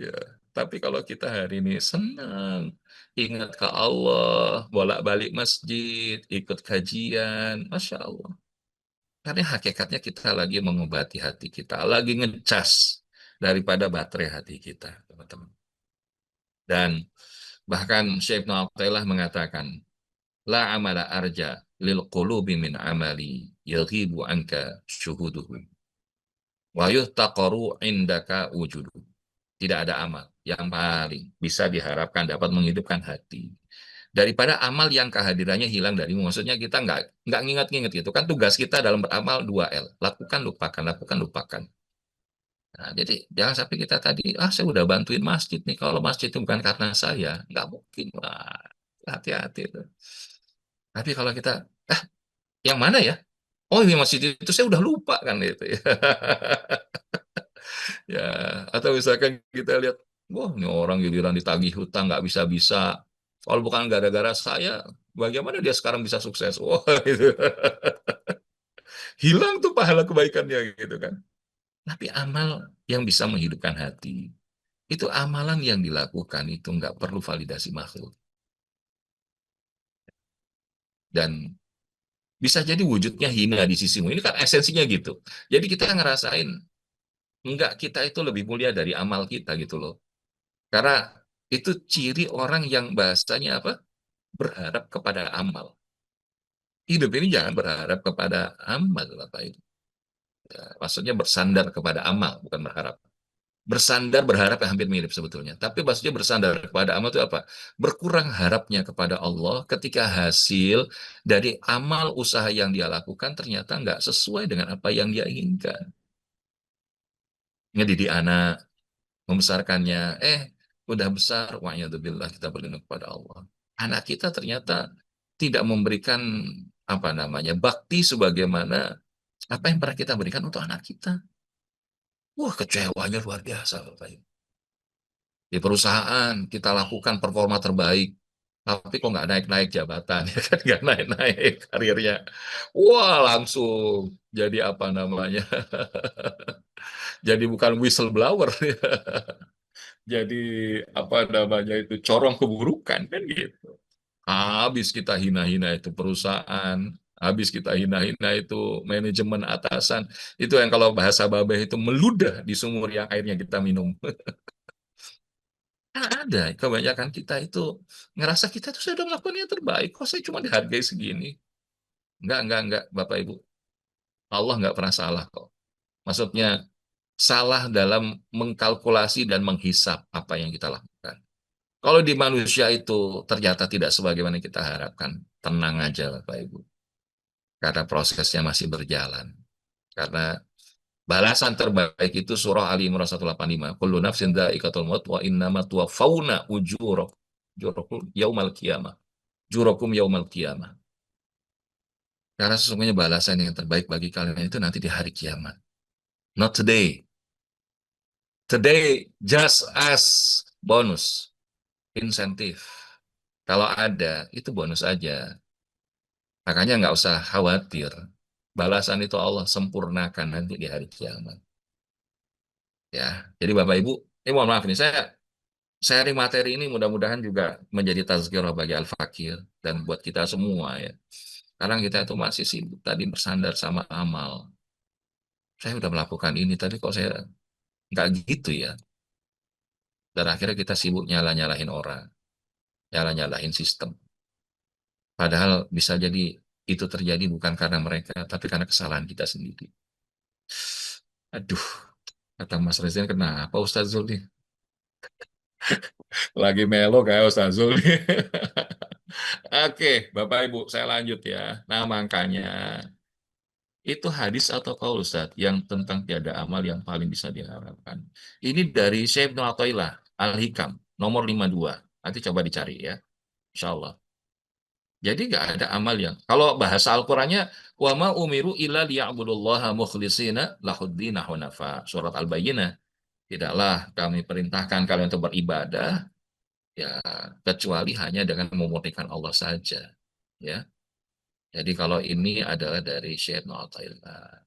Ya. Tapi kalau kita hari ini senang, ingat ke Allah, bolak-balik masjid, ikut kajian, Masya Allah. Karena hakikatnya kita lagi mengobati hati kita, lagi ngecas daripada baterai hati kita, teman-teman. Dan bahkan Syekh Ibnu Athaillah mengatakan, la amala arja lil qulubi min amali yaghibu anka syuhuduhu wa yuhtaqaru indaka wujudu. Tidak ada amal yang paling bisa diharapkan dapat menghidupkan hati daripada amal yang kehadirannya hilang darimu. Maksudnya kita nggak nginget-nginget gitu kan, tugas kita dalam beramal 2L, lakukan lupakan, lakukan lupakan. Nah, jadi jangan sampai kita tadi, saya udah bantuin masjid nih, kalau masjid itu bukan karena saya, nggak mungkin. Wah, hati-hati tuh. Tapi kalau kita, yang mana ya? Oh, ini masjid itu saya udah lupa kan itu ya. Ya, atau misalkan kita lihat, wah ini orang giliran ditagih hutang nggak bisa-bisa. Kalau bukan gara-gara saya, bagaimana dia sekarang bisa sukses? Wah, itu. Hilang tuh pahala kebaikannya gitu kan. Tapi amal yang bisa menghidupkan hati, itu amalan yang dilakukan itu nggak perlu validasi makhluk. Dan bisa jadi wujudnya hina di sisimu. Ini kan esensinya gitu. Jadi kita ngerasain, enggak kita itu lebih mulia dari amal kita gitu loh. Karena itu ciri orang yang bahasanya apa? berharap kepada amal. Hidup ini jangan berharap kepada amal, Bapak Ibu. Ya, maksudnya bersandar kepada amal, bukan berharap. Bersandar berharap yang hampir mirip sebetulnya. Tapi maksudnya bersandar kepada amal itu apa? Berkurang harapnya kepada Allah ketika hasil dari amal usaha yang dia lakukan ternyata nggak sesuai dengan apa yang dia inginkan. Ngedidik anak, membesarkannya, udah besar, wa'yadzubillah kita berlindung kepada Allah. Anak kita ternyata tidak memberikan apa namanya bakti sebagaimana apa yang pernah kita berikan untuk anak kita. Wah, kecewanya luar biasa, Bapak Ibu. Di perusahaan kita lakukan performa terbaik, tapi kok nggak naik-naik jabatan, ya kan nggak naik-naik karirnya. Wah, langsung jadi apa namanya? Jadi bukan whistleblower, jadi apa namanya itu corong keburukan kan gitu. Habis kita hina-hina itu perusahaan, habis kita hina-hina itu manajemen atasan, itu yang kalau bahasa babeh itu meludah di sumur yang airnya kita minum. Nah, ada kebanyakan kita itu ngerasa kita tuh sudah melakukan yang terbaik, kok saya cuma dihargai segini. Enggak, Bapak Ibu. Allah nggak pernah salah kok. Maksudnya salah dalam mengkalkulasi dan menghisap apa yang kita lakukan. Kalau di manusia itu ternyata tidak sebagaimana kita harapkan, tenang aja Bapak Ibu. Karena prosesnya masih berjalan. Karena balasan terbaik itu surah Ali Imran 185. Kullu nafsin dha'iqatul maut wa innama tuwaffawna ujurakum yaumal qiyamah. Jurakum yaumal qiyamah. Karena sesungguhnya balasan yang terbaik bagi kalian itu nanti di hari kiamat. Not today. Today just as bonus, insentif. Kalau ada, itu bonus aja. Makanya nggak usah khawatir. Balasan itu Allah sempurnakan nanti di hari kiamat. Ya, jadi Bapak Ibu, mohon maaf nih, saya sharing materi ini mudah-mudahan juga menjadi tazkirah bagi al-fakir dan buat kita semua ya. Sekarang kita itu masih sibuk tadi bersandar sama amal. Saya udah melakukan ini, tadi kok saya nggak gitu ya. Dan akhirnya kita sibuk nyala-nyalahin orang, nyala-nyalahin sistem. Padahal bisa jadi itu terjadi bukan karena mereka, tapi karena kesalahan kita sendiri. Aduh, kata Mas Rezan, kenapa Ustaz Zul nih? Lagi melo kayak Ustaz Zul nih. Oke, Bapak Ibu, saya lanjut ya. Nah, makanya itu hadis atau kaul Ustaz yang tentang tiada amal yang paling bisa diharapkan. Ini dari Syekh Ibnu Athaillah Al-Hikam nomor 52. Nanti coba dicari ya. Insya Allah. Jadi nggak ada amal yang kalau bahasa Al-Qur'annya wa ma umiru illa liya'budullaha mukhlishina lahuddin hunafa. Surat Al-Bayyinah. Tidaklah kami perintahkan kalian untuk beribadah ya kecuali hanya dengan memurnikan Allah saja. Ya. Jadi kalau ini adalah dari Syekh Ibnu Athaillah.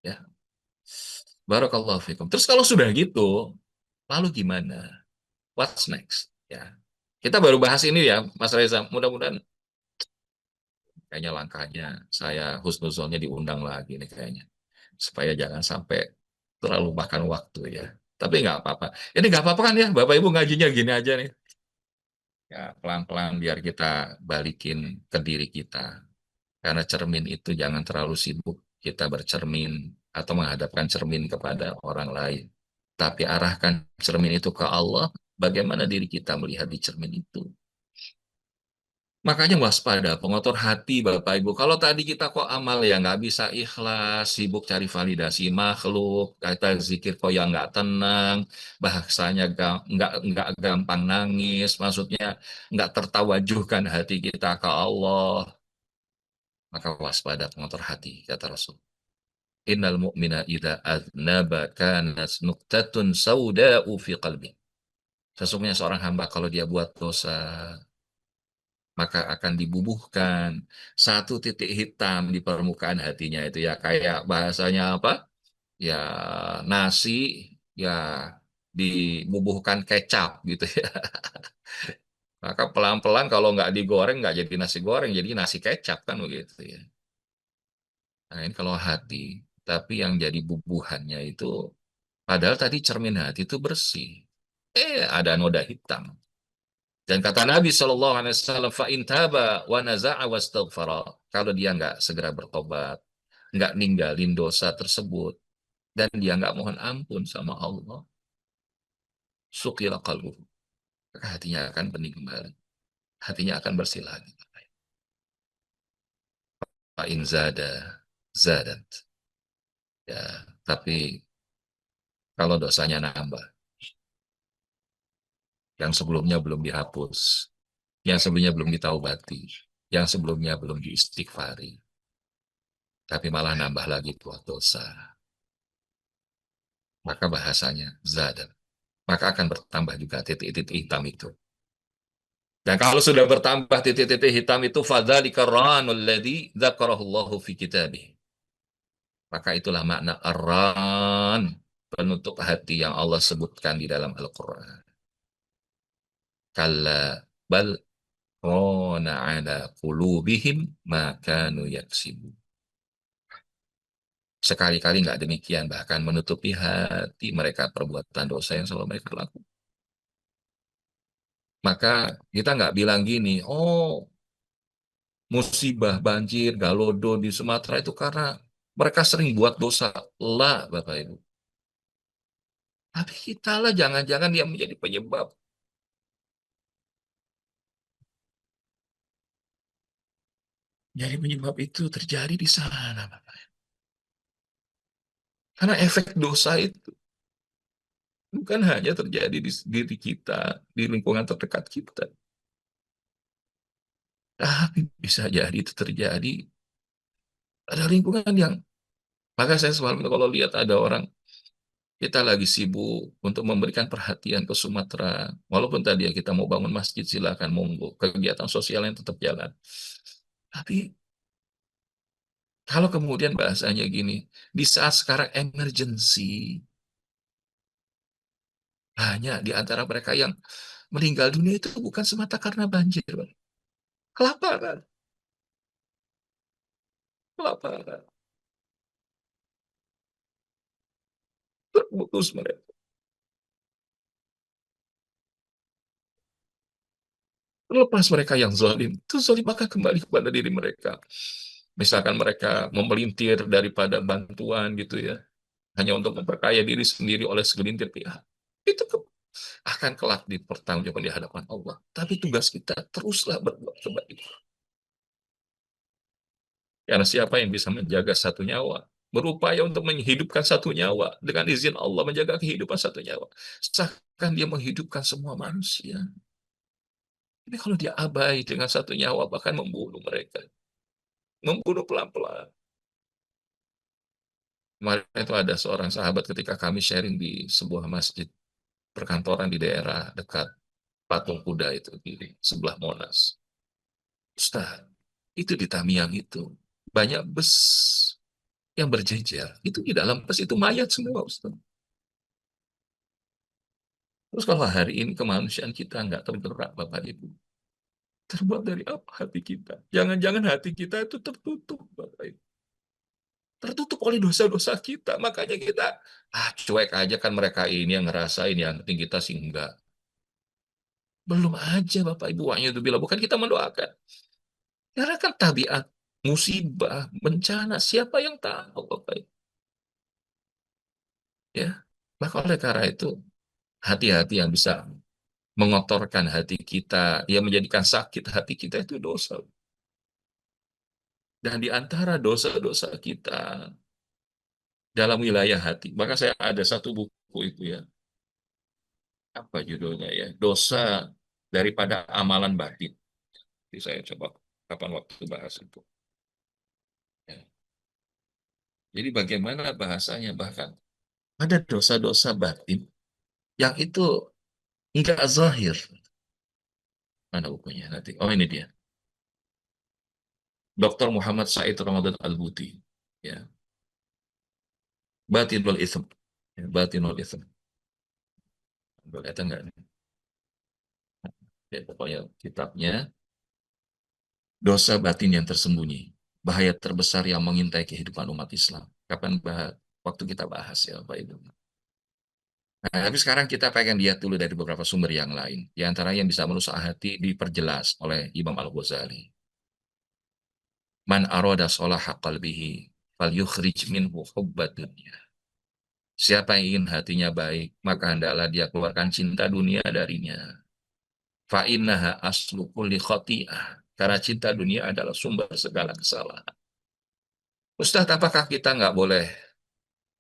Ya. Barakallahu fikum. Terus kalau sudah gitu, lalu gimana? What's next? Ya. Kita baru bahas ini ya, Mas Reza. Mudah-mudahan kayaknya langkahnya saya husnuzonnya diundang lagi nih kayaknya. Supaya jangan sampai terlalu makan waktu ya. Tapi nggak apa-apa. Ini nggak apa-apa kan ya, Bapak Ibu ngajinya gini aja nih. Ya, pelan-pelan biar kita balikin ke diri kita. Karena cermin itu jangan terlalu sibuk kita bercermin atau menghadapkan cermin kepada orang lain. Tapi arahkan cermin itu ke Allah, bagaimana diri kita melihat di cermin itu. Makanya waspada, pengotor hati Bapak Ibu. Kalau tadi kita kok amal ya nggak bisa ikhlas, sibuk cari validasi makhluk, kata zikir kok yang nggak tenang, bahasanya nggak gampang nangis, maksudnya nggak tertawajuhkan hati kita ke Allah. Maka waspada pengotor hati, kata Rasul. Innal mu'mina idza aznaba kanat nuqtatun sauda'u fi qalbi. Sesungguhnya seorang hamba kalau dia buat dosa, maka akan dibubuhkan satu titik hitam di permukaan hatinya itu ya kayak bahasanya apa? Ya nasi ya dibubuhkan kecap gitu ya. Maka pelan-pelan kalau nggak digoreng nggak jadi nasi goreng, jadi nasi kecap kan begitu ya. Nah ini kalau hati, tapi yang jadi bubuhannya itu padahal tadi cermin hati itu bersih. Ada noda hitam. Dan kata Nabi SAW, fa in taba wa naza'a wastaghfara. Kalau dia nggak segera bertobat, nggak ninggalin dosa tersebut, dan dia nggak mohon ampun sama Allah, sukila qalbuhu. Maka hatinya akan bening kembali. Hatinya akan bersih lagi. Fa in zada, zadat. Ya, tapi kalau dosanya nambah, yang sebelumnya belum dihapus, yang sebelumnya belum ditaubati, yang sebelumnya belum diistighfari, tapi malah nambah lagi buat dosa, maka bahasanya zadat. Maka akan bertambah juga titik-titik hitam itu. Dan kalau sudah bertambah titik-titik hitam itu, fadzalika ranul ladzi dzakarahullahu fi kitabih. Maka itulah makna ar-ran, penutup hati yang Allah sebutkan di dalam Al-Quran. Kalla bal rana ala qulubihim ma kanu yaksibun. Sekali-kali nggak demikian, bahkan menutupi hati mereka perbuatan dosa yang selalu mereka lakukan. Maka kita nggak bilang gini, oh musibah banjir, galodo di Sumatera itu karena mereka sering buat dosa. Lah, Bapak Ibu. Tapi kita lah jangan-jangan yang menjadi penyebab. Jadi penyebab itu terjadi di sana, Bapak Ibu. Karena efek dosa itu bukan hanya terjadi di diri kita, di lingkungan terdekat kita. Tapi bisa jadi itu terjadi pada lingkungan yang, maka saya selalu kalau lihat ada orang, kita lagi sibuk untuk memberikan perhatian ke Sumatera. Walaupun tadi ya kita mau bangun masjid, silakan, monggo. Kegiatan sosial yang tetap jalan. Tapi kalau kemudian bahasanya gini, di saat sekarang emergency, banyak di antara mereka yang meninggal dunia itu bukan semata karena banjir, Pak. Kelaparan, kelaparan. Terputus mereka. Terlepas mereka yang zalim, itu zalim maka kembali kepada diri mereka. Misalkan mereka memelintir daripada bantuan gitu ya, hanya untuk memperkaya diri sendiri oleh segelintir pihak. Itu akan kelak dipertanggungjawabkan di hadapan Allah. Tapi tugas kita teruslah berbuat kebaikan. Karena siapa yang bisa menjaga satu nyawa, berupaya untuk menghidupkan satu nyawa, dengan izin Allah menjaga kehidupan satu nyawa, seakan dia menghidupkan semua manusia. Tapi kalau dia abai dengan satu nyawa, bahkan membunuh mereka. Membunuh pelan-pelan. Kemarin itu ada seorang sahabat ketika kami sharing di sebuah masjid perkantoran di daerah dekat Patung Kuda itu, di sebelah Monas. Ustaz, itu di Tamiang itu, banyak bus yang berjejer. Itu di dalam bus itu mayat semua, Ustaz. Terus kalau hari ini kemanusiaan kita nggak tergerak, Bapak Ibu. Terbuat dari apa hati kita? Jangan-jangan hati kita itu tertutup, Bapak Ibu. Tertutup oleh dosa-dosa kita. Makanya kita, cuek aja kan mereka ini yang ngerasain, yang penting kita sih enggak. Belum aja Bapak Ibu, itu bilang, bukan kita mendoakan. Karena kan tabiat, musibah, bencana, siapa yang tahu Bapak Ibu? Ya, maka oleh karena itu, hati-hati yang bisa mengotorkan hati kita, yang menjadikan sakit hati kita itu dosa. Dan di antara dosa-dosa kita dalam wilayah hati, maka saya ada satu buku itu ya, apa judulnya ya, dosa daripada amalan batin. Jadi saya coba kapan waktu bahas itu. Ya. Jadi bagaimana bahasanya, bahkan ada dosa-dosa batin yang itu enggak zahir. Mana bukunya nanti? Oh ini dia. Dr. Muhammad Said Ramadan Al-Buti. Ya. Batinul Ism. Ya, Batinul Ism. Kelihatan nggak? Ya, pokoknya kitabnya dosa batin yang tersembunyi. Bahaya terbesar yang mengintai kehidupan umat Islam. Kapan waktu kita bahas ya Pak Ibu. Nah, tapi sekarang kita pengen lihat dulu dari beberapa sumber yang lain. Di antara yang bisa merusak hati diperjelas oleh Imam Al-Ghazali. Man arada salaha qalbihi fal yukhrij minhu hubbad dunya. Siapa yang ingin hatinya baik, maka hendaklah dia keluarkan cinta dunia darinya. Fa innaha aslu kulli khati'ah. Karena cinta dunia adalah sumber segala kesalahan. Ustaz, apakah kita nggak boleh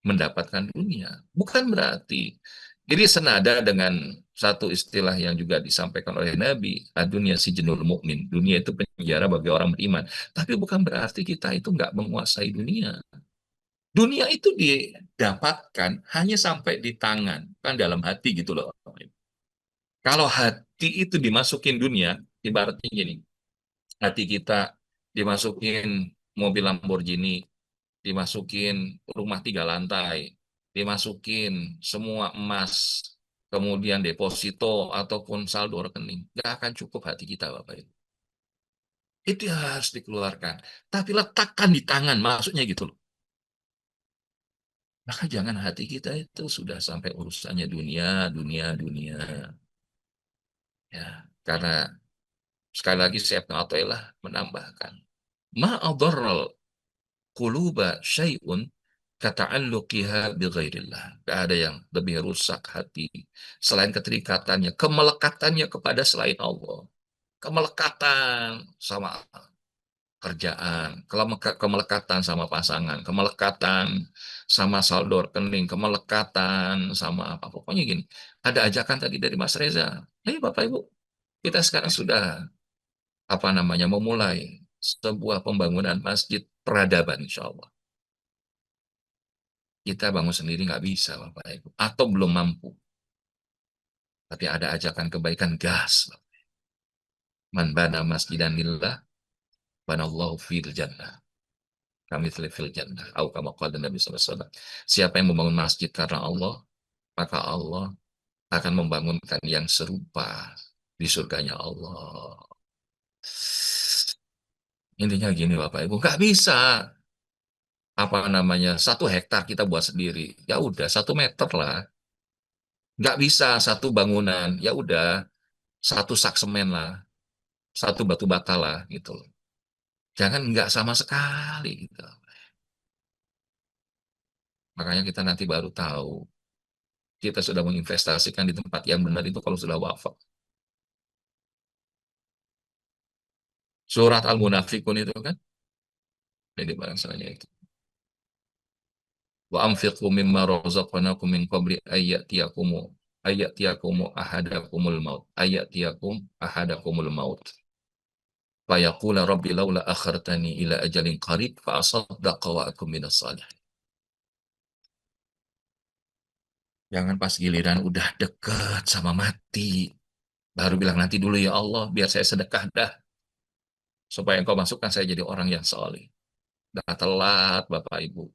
mendapatkan dunia? Bukan berarti. Jadi senada dengan satu istilah yang juga disampaikan oleh Nabi, dunia si jenul mukmin. Dunia itu penjara bagi orang beriman. Tapi bukan berarti kita itu nggak menguasai dunia. Dunia itu didapatkan hanya sampai di tangan, kan dalam hati gitu loh. Kalau hati itu dimasukin dunia, ibaratnya gini, hati kita dimasukin mobil Lamborghini, dimasukin rumah 3 lantai, dimasukin semua emas, kemudian deposito ataupun saldo rekening, nggak akan cukup hati kita, Bapak Ibu. Itu harus dikeluarkan. Tapi letakkan di tangan, maksudnya gitu loh. Maka jangan hati kita itu sudah sampai urusannya dunia, dunia, dunia. Ya, karena sekali lagi saya Athaillah menambahkan, ma'adharral quluba syai'un kata'alluqiha bighairillah. Gak ada yang lebih rusak hati selain keterikatannya, kemelekatannya kepada selain Allah. Kemelekatan sama kerjaan, kemelekatan sama pasangan, kemelekatan sama saldo rekening, kemelekatan sama apa. Pokoknya gini, ada ajakan tadi dari Mas Reza. Bapak Ibu, kita sekarang sudah memulai sebuah pembangunan masjid peradaban, insya Allah. Kita bangun sendiri nggak bisa, Bapak Ibu, atau belum mampu. Tapi ada ajakan kebaikan gas. Man bana masjidan lillah, banallahu fil jannah. Kami fil jannah. Au kama qala Nabi sallallahu alaihi wasallam. Siapa yang membangun masjid karena Allah, maka Allah akan membangunkan yang serupa di surganya Allah. Intinya gini, Bapak Ibu, nggak bisa 1 hektar kita buat sendiri. Ya udah 1 meter lah. Nggak bisa 1 bangunan. Ya udah 1 sak semen lah, 1 batu bata lah gitu. Jangan nggak sama sekali gitu. Makanya kita nanti baru tahu kita sudah menginvestasikan di tempat yang benar itu kalau sudah wafat. Surat Al-Munafikun itu kan, jadi bahasanya itu. Wa anfiqu mimma razaqnakum min qabli ayatiyakum ahadakumul maut. Fayaqula rabbi laula akhartani ila ajalin qarib fa asaddaqa wa akum minas salihin. Jangan pas giliran udah deket sama mati, baru bilang nanti dulu ya Allah, biar saya sedekah dah. Supaya engkau masukkan saya jadi orang yang soleh. Dah telat, Bapak Ibu.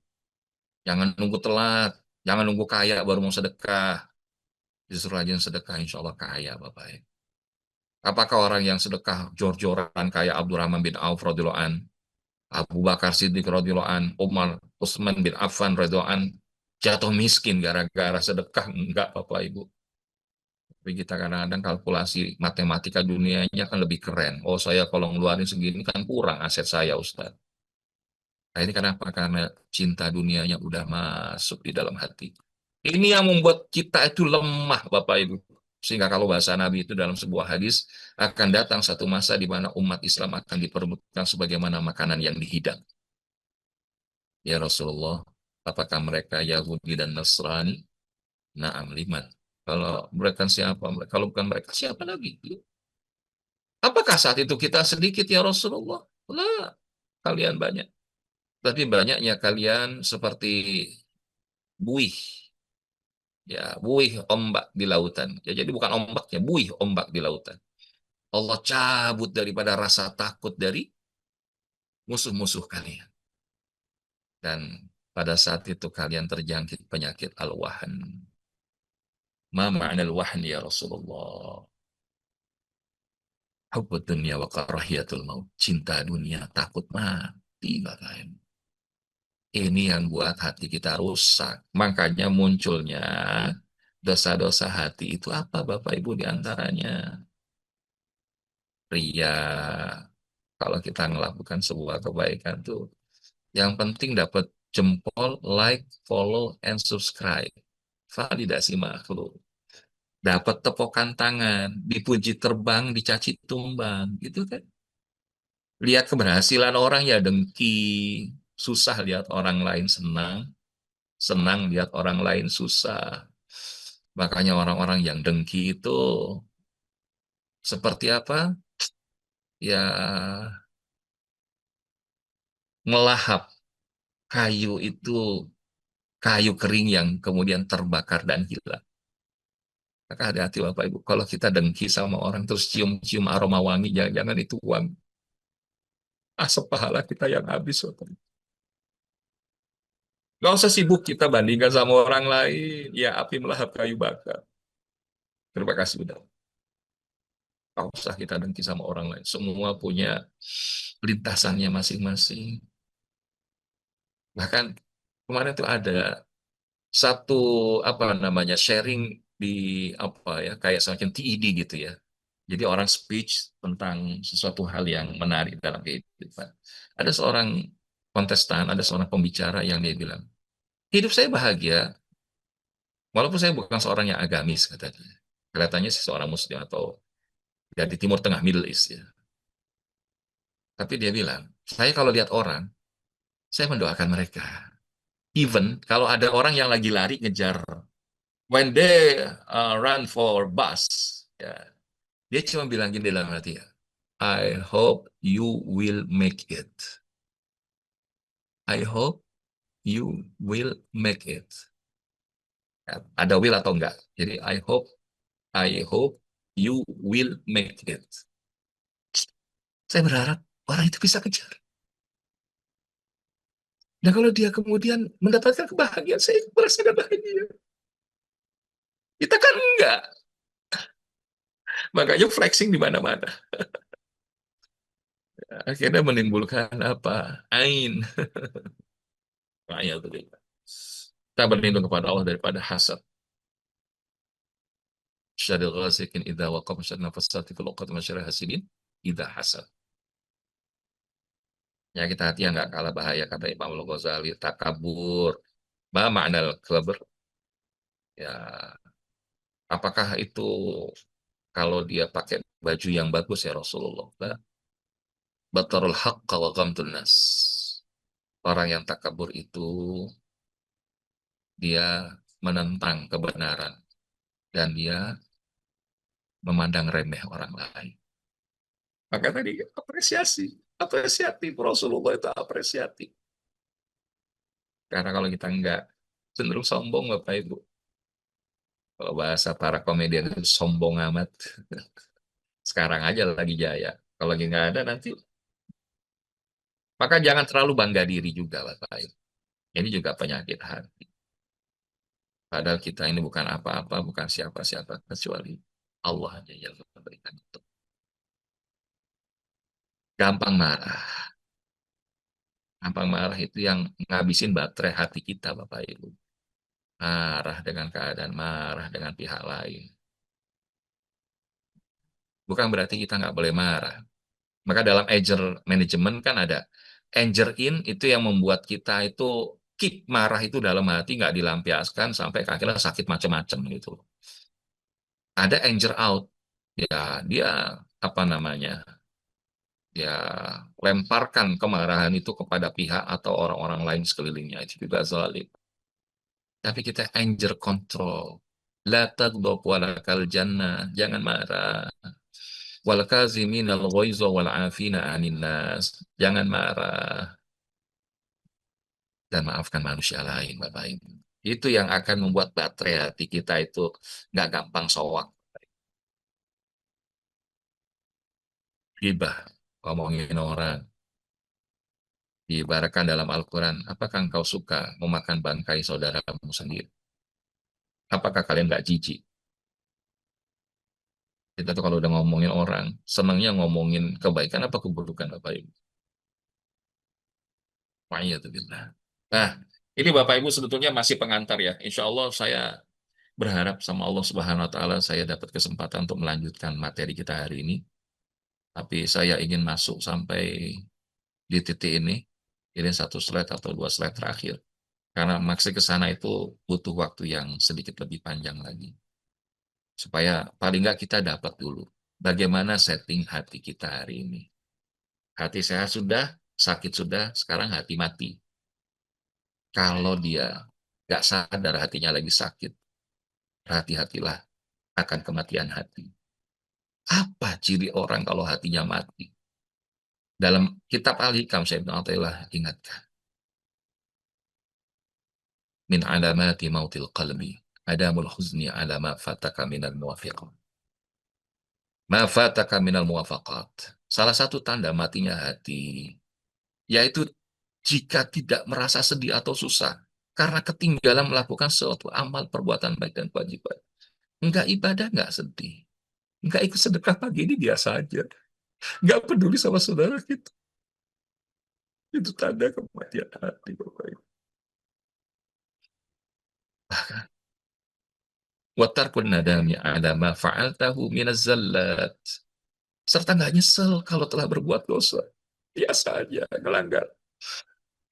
Jangan nunggu telat. Jangan nunggu kaya baru mau sedekah. Justru rajin sedekah, insya Allah kaya, Bapak Ibu. Apakah orang yang sedekah jor-joran kayak Abdurrahman bin Auf radhiyallahu an, Abu Bakar Siddiq radhiyallahu an, Umar Utsman bin Affan radhiyallahu an, jatuh miskin gara-gara sedekah? Enggak, Bapak Ibu. Tapi kita kadang-kadang kalkulasi matematika dunianya kan lebih keren. Oh, saya kalau ngeluarin segini kan kurang aset saya, Ustaz. Nah, ini kenapa? Karena cinta dunianya udah masuk di dalam hati. Ini yang membuat kita itu lemah, Bapak Ibu. Sehingga kalau bahasa Nabi itu dalam sebuah hadis, akan datang satu masa di mana umat Islam akan diperebutkan sebagaimana makanan yang dihidang. Ya Rasulullah, apakah mereka Yahudi dan Nasrani? Naam, liman. Kalau mereka siapa? Kalau bukan mereka, siapa lagi? Apakah saat itu kita sedikit ya Rasulullah? Lah, kalian banyak. Tapi banyaknya kalian seperti buih. Ya, buih ombak di lautan. Ya, jadi bukan ombaknya, buih ombak di lautan. Allah cabut daripada rasa takut dari musuh-musuh kalian. Dan pada saat itu kalian terjangkit penyakit al-wahn. Ma ma'na al-wahn ya Rasulullah? Hubbud dunya wa karahiyatul maut. Cinta dunia, takut mati, Bapak. Ini yang buat hati kita rusak. Makanya munculnya Dosa-dosa hati itu apa Bapak Ibu di antaranya? Ria. Kalau kita melakukan sebuah kebaikan tuh, yang penting dapat jempol, like, follow, and subscribe. Validasi makhluk. Dapat tepokan tangan, dipuji terbang, dicaci tumbang, gitu kan? Lihat keberhasilan orang ya dengki, susah lihat orang lain senang, senang lihat orang lain susah. Makanya orang-orang yang dengki itu seperti apa? Ya ngelahap kayu itu, kayu kering yang kemudian terbakar dan hilang. Maka hati-hati Bapak Ibu, kalau kita dengki sama orang terus cium-cium aroma wangi, jangan-jangan itu wangi. Asap pahala kita yang habis Bapak Ibu. Gak usah sibuk kita bandingkan sama orang lain. Ya api melahap kayu bakar. Terima kasih sudah. Gak usah kita dengki sama orang lain. Semua punya lintasannya masing-masing. Bahkan kemarin itu ada satu apa namanya sharing di apa ya kayak semacam TED gitu ya. Jadi orang speech tentang sesuatu hal yang menarik dalam kehidupan. Ada seorang kontestan, ada seorang pembicara yang dia bilang, hidup saya bahagia, walaupun saya bukan seorang yang agamis katanya. Kelihatannya sih seorang Muslim atau dari Timur Tengah Middle East ya. Tapi dia bilang, saya kalau lihat orang, saya mendoakan mereka. Even kalau ada orang yang lagi lari ngejar, when they run for bus, ya, dia cuma bilang gini dalam hati ya, I hope you will make it. I hope you will make it. Ya, ada will atau enggak. Jadi I hope you will make it. Saya berharap orang itu bisa kejar. Nah kalau dia kemudian mendapatkan kebahagiaan, saya merasakan bahagia. Kita kan enggak. Makanya flexing di mana-mana. Akhirnya menimbulkan apa? Ain. Kita berlindung kepada Allah daripada hasad. Syadil ghasikin idha waqam syad nafasati fil uqad masyarah hasidin idha hasad. Ya kita hati yang nggak kalah bahaya kata Imam Al-Ghazali. Takabur. Ma makna al-kabr? Ya, apakah itu kalau dia pakai baju yang bagus ya Rasulullah? Batarul haqqa wa ghamdun nas. Orang yang takabur itu dia menentang kebenaran dan dia memandang remeh orang lain. Maka tadi apresiatif Rasulullah itu apresiatif. Karena kalau kita enggak cenderung sombong Bapak Ibu. Kalau bahasa para komedian itu sombong amat. Sekarang aja lagi jaya. Kalau lagi nggak ada nanti. Maka jangan terlalu bangga diri juga Bapak Ibu. Ini juga penyakit hati. Padahal kita ini bukan apa-apa, bukan siapa-siapa kecuali Allah aja yang memberikan itu. Gampang marah. Gampang marah itu yang ngabisin baterai hati kita, Bapak Ibu. Marah dengan keadaan, marah dengan pihak lain. Bukan berarti kita nggak boleh marah. Maka dalam anger management kan ada anger in itu yang membuat kita itu keep marah itu dalam hati nggak dilampiaskan sampai akhirnya sakit macam-macam gitu. Ada anger out, ya dia apa namanya, ya lemparkan kemarahan itu kepada pihak atau orang-orang lain sekelilingnya itu juga zalim. Tapi kita anger control. La taghdab walakal jannah. Jangan marah. Wal kaziminal ghaiza wal afina 'anil nas. Jangan marah dan maafkan manusia lain, Bapak Ibu. Itu yang akan membuat baterai hati kita itu nggak gampang soak. Gibah, ngomongin orang. Diibaratkan dalam Al-Quran, apakah engkau suka memakan bangkai saudaramu sendiri? Apakah kalian nggak jijik? Kita tuh kalau udah ngomongin orang, senangnya ngomongin kebaikan apa keburukan Bapak Ibu? Nah, ini Bapak Ibu sebetulnya masih pengantar ya. Insya Allah saya berharap sama Allah Subhanahu wa taala saya dapat kesempatan untuk melanjutkan materi kita hari ini. Tapi saya ingin masuk sampai di titik ini satu slide atau dua slide terakhir. Karena maksud ke sana itu butuh waktu yang sedikit lebih panjang lagi. Supaya paling nggak kita dapat dulu bagaimana setting hati kita hari ini. Hati sehat sudah, sakit sudah, sekarang hati mati. Kalau dia nggak sadar hatinya lagi sakit, hati-hatilah akan kematian hati. Apa ciri orang kalau hatinya mati? Dalam kitab Al-Hikam, saya Ibn Athaillah ingatkan. Min alamati mautil qalbi. Adamul huzni ala ma fataka minal muwafiqat. Ma fataka minal muwafaqat. Salah satu tanda matinya hati, yaitu jika tidak merasa sedih atau susah, karena ketinggalan melakukan suatu amal perbuatan baik dan kewajiban. Enggak ibadah, enggak sedih. Enggak ikut sedekah pagi ini biasa aja. Enggak peduli sama saudara kita. Itu tanda kematian hati, Bapak Ibu. Watarkun nadami ala ma fa'altahu minaz zallat. Serta nggak nyesel kalau telah berbuat dosa. Biasa aja, ngelanggar.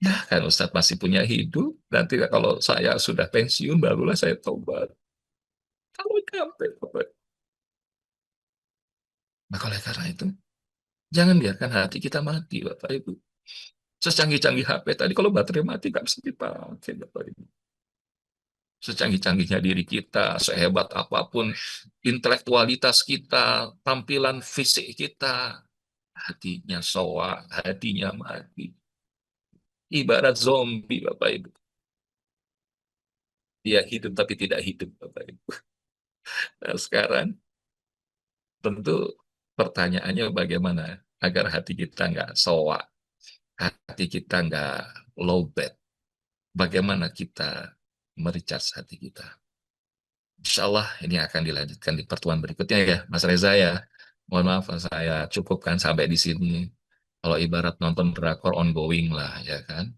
Ya kan Ustadz masih punya hidup, nanti kalau saya sudah pensiun barulah saya tobat. Kalau capek, Bapak. Maka oleh karena itu, jangan biarkan hati kita mati, Bapak Ibu. Secanggih-canggih HP tadi, kalau baterai mati nggak bisa dipakai, Bapak Ibu. Secanggih-canggihnya diri kita, sehebat apapun intelektualitas kita, tampilan fisik kita, hatinya soa, hatinya mati. Ibarat zombie, Bapak Ibu. Dia hidup tapi tidak hidup, Bapak Ibu. Nah, sekarang tentu pertanyaannya bagaimana agar hati kita nggak soa, hati kita nggak lowbat. Bagaimana kita merecharge hati kita. Insya Allah ini akan dilanjutkan di pertemuan berikutnya ya, Mas Reza ya. Mohon maaf, saya cukupkan sampai di sini. Kalau ibarat nonton drakor ongoing lah, ya kan?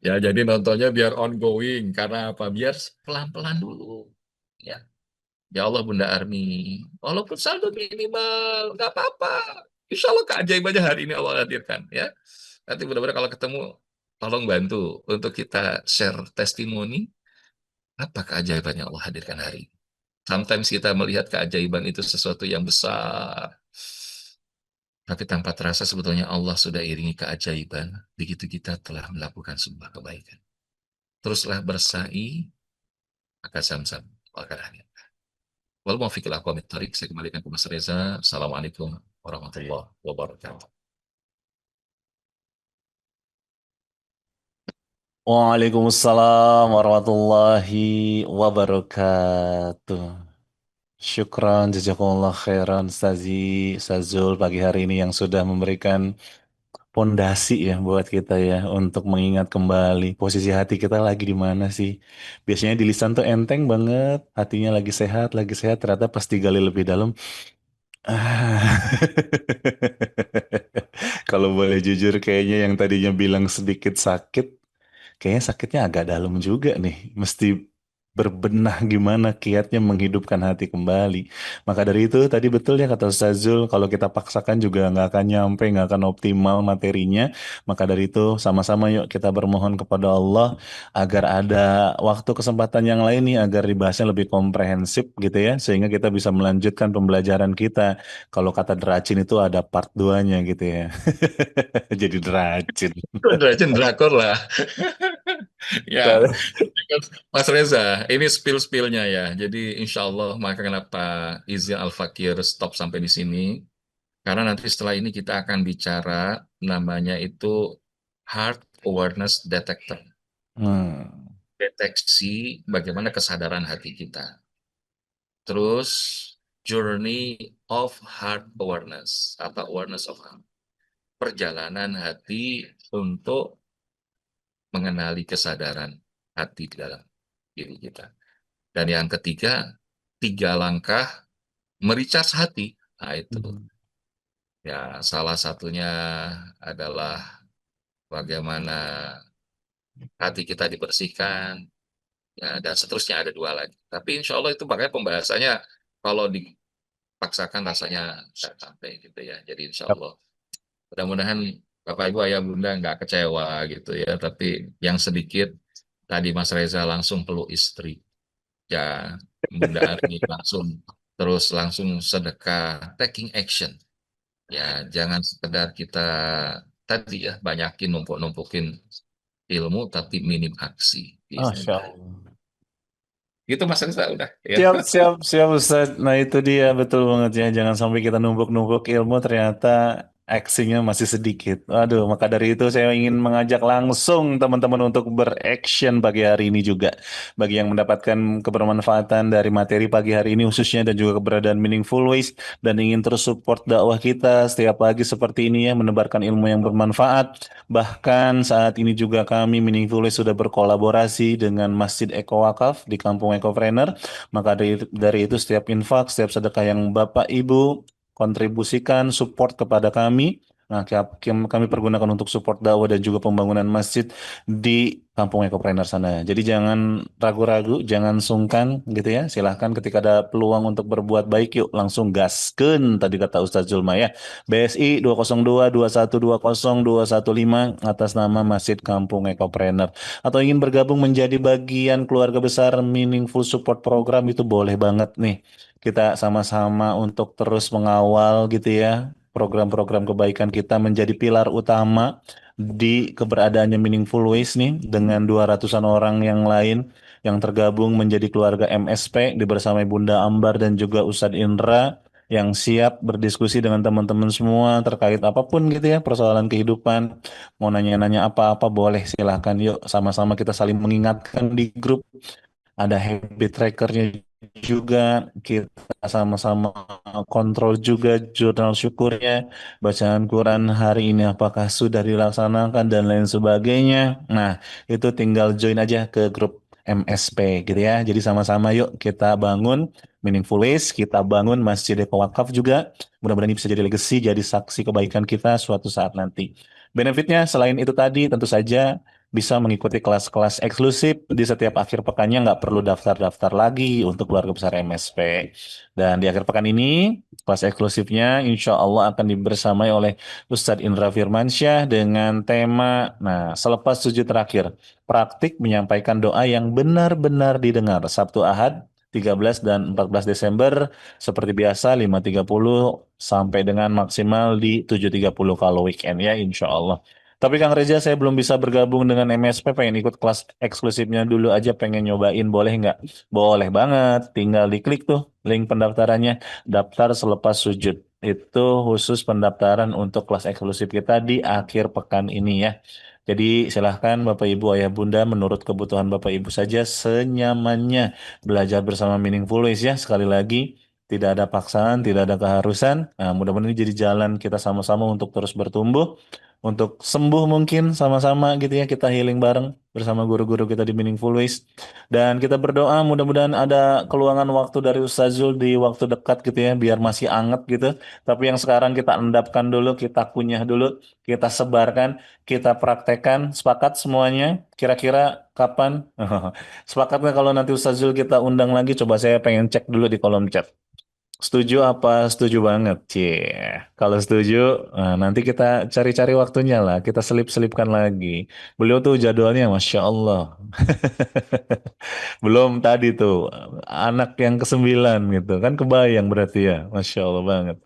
Ya, jadi nontonnya biar ongoing. Karena apa? Biar pelan-pelan dulu. Ya, ya Allah Bunda Armi. Walaupun saldo minimal, nggak apa-apa. Insya Allah keajaibannya hari ini Allah hadirkan. Ya, nanti mudah-mudahan kalau ketemu, tolong bantu untuk kita share testimoni. Apa keajaiban yang Allah hadirkan hari ini? Sometimes kita melihat keajaiban itu sesuatu yang besar. Tapi tanpa terasa sebetulnya Allah sudah iringi keajaiban. Begitu kita telah melakukan sebuah kebaikan. Teruslah bersa'i, maka sam-sam akan hadir. Wal muwaffiq ila aqwamit thariq. Saya kembalikan ke Mas Reza. Assalamualaikum warahmatullahi wabarakatuh. Waalaikumsalam warahmatullahi wabarakatuh. Syukran, jazakumullah khairan, Ustazi, Ustazul pagi hari ini yang sudah memberikan pondasi ya buat kita ya untuk mengingat kembali posisi hati kita lagi di mana sih. Biasanya di lisan tuh enteng banget, hatinya lagi sehat, ternyata pas digali lebih dalam. Ah. Kalau boleh jujur kayaknya yang tadinya bilang sedikit sakit, kayaknya sakitnya agak dalam juga nih. Mesti berbenah gimana kiatnya menghidupkan hati kembali. Maka dari itu tadi betul ya kata Ustazul, kalau kita paksakan juga nggak akan nyampe, nggak akan optimal materinya. Maka dari itu sama-sama yuk kita bermohon kepada Allah agar ada waktu kesempatan yang lain nih agar dibahasnya lebih komprehensif gitu ya. Sehingga kita bisa melanjutkan pembelajaran kita. Kalau kata Deracin itu ada part 2-nya gitu ya. Jadi Deracin. Derajat drakor lah. Ya, Mas Reza, ini spill-spillnya ya. Jadi insya Allah maka kenapa izin Al-Fakir stop sampai di sini. Karena nanti setelah ini kita akan bicara namanya itu Heart Awareness Detector. Hmm. Deteksi bagaimana kesadaran hati kita. Terus Journey of Heart Awareness atau Awareness of Heart. Perjalanan hati untuk mengenali kesadaran hati di dalam diri kita. Dan yang ketiga, 3 langkah mericas hati. Nah itu ya salah satunya adalah bagaimana hati kita dibersihkan, ya, dan seterusnya ada dua lagi. Tapi insya Allah itu makanya pembahasannya kalau dipaksakan rasanya nggak sampai gitu ya. Jadi insya Yap. Allah mudah-mudahan Bapak Ibu Ayah Bunda nggak kecewa gitu ya. Tapi yang sedikit tadi Mas Reza langsung peluk istri. Ya, Bunda Arni langsung terus langsung sedekah, taking action. Ya, jangan sekedar kita tadi ya banyakin numpuk-numpukin ilmu tapi minim aksi. Masya Bismillah. Allah. Gitu Mas Reza udah ya. Siap, siap, siap Ustaz. Nah itu dia betul banget ya. Jangan sampai kita numpuk-numpuk ilmu ternyata aksinya masih sedikit. Aduh, maka dari itu saya ingin mengajak langsung teman-teman untuk beraction pagi hari ini juga. Bagi yang mendapatkan kebermanfaatan dari materi pagi hari ini khususnya dan juga keberadaan Meaningful Ways dan ingin terus support dakwah kita setiap pagi seperti ini ya, menebarkan ilmu yang bermanfaat. Bahkan saat ini juga kami Meaningful Ways sudah berkolaborasi dengan Masjid Eko Wakaf di Kampung Ekopreneur. Maka dari itu setiap infak, setiap sedekah yang Bapak Ibu kontribusikan, support kepada kami, nah kami pergunakan untuk support dakwah dan juga pembangunan masjid di Kampung Ekopreneur sana. Jadi jangan ragu-ragu, jangan sungkan gitu ya. Silahkan ketika ada peluang untuk berbuat baik, yuk langsung gasken tadi kata Ustaz Zulma ya. BSI 202 2120 215 atas nama Masjid Kampung Ekopreneur atau ingin bergabung menjadi bagian keluarga besar Meaningful Support Program itu boleh banget nih. Kita sama-sama untuk terus mengawal gitu ya program-program kebaikan kita menjadi pilar utama di keberadaannya Meaningful Ways nih dengan 200-an orang yang lain yang tergabung menjadi keluarga MSP di bersama Bunda Ambar dan juga Ustadz Indra yang siap berdiskusi dengan teman-teman semua terkait apapun gitu ya persoalan kehidupan. Mau nanya-nanya apa-apa boleh silahkan yuk sama-sama kita saling mengingatkan di grup. Ada habit trackernya juga, kita sama-sama kontrol juga jurnal syukurnya, bacaan Quran hari ini apakah sudah dilaksanakan dan lain sebagainya. Nah, itu tinggal join aja ke grup MSP gitu ya. Jadi sama-sama yuk kita bangun Meaningful Ways, kita bangun Masjid Eko Wakaf juga. Mudah-mudahan ini bisa jadi legacy, jadi saksi kebaikan kita suatu saat nanti. Benefitnya selain itu tadi tentu saja bisa mengikuti kelas-kelas eksklusif di setiap akhir pekannya nggak perlu daftar-daftar lagi untuk keluarga besar MSP. Dan di akhir pekan ini kelas eksklusifnya insya Allah akan dibersamai oleh Ustadz Indra Firmansyah dengan tema, nah selepas sujud terakhir, praktik menyampaikan doa yang benar-benar didengar Sabtu Ahad 13 dan 14 Desember seperti biasa 5.30 sampai dengan maksimal di 7.30 kalau weekend ya insya Allah. Tapi Kang Reza, saya belum bisa bergabung dengan MSP, pengen ikut kelas eksklusifnya dulu aja, pengen nyobain, boleh nggak? Boleh banget, tinggal diklik tuh link pendaftarannya, daftar selepas sujud. Itu khusus pendaftaran untuk kelas eksklusif kita di akhir pekan ini ya. Jadi silahkan Bapak Ibu Ayah Bunda menurut kebutuhan Bapak Ibu saja senyamannya belajar bersama Meaningful Ways ya. Sekali lagi tidak ada paksaan, tidak ada keharusan. Nah, mudah-mudahan ini jadi jalan kita sama-sama untuk terus bertumbuh untuk sembuh mungkin sama-sama gitu ya kita healing bareng bersama guru-guru kita di Meaningful Ways dan kita berdoa mudah-mudahan ada keluangan waktu dari Ustaz Zul di waktu dekat gitu ya biar masih anget gitu tapi yang sekarang kita endapkan dulu kita kunyah dulu kita sebarkan kita praktekkan sepakat semuanya kira-kira kapan sepakatnya kalau nanti Ustaz Zul kita undang lagi coba saya pengen cek dulu di kolom chat. Setuju apa? Setuju banget, Cie. Kalau setuju, nah, nanti kita cari-cari waktunya lah. Kita selip-selipkan lagi. Beliau tuh jadwalnya, Masya Allah. Belum tadi tuh, anak yang kesembilan gitu. Kan kebayang berarti ya. Masya Allah banget.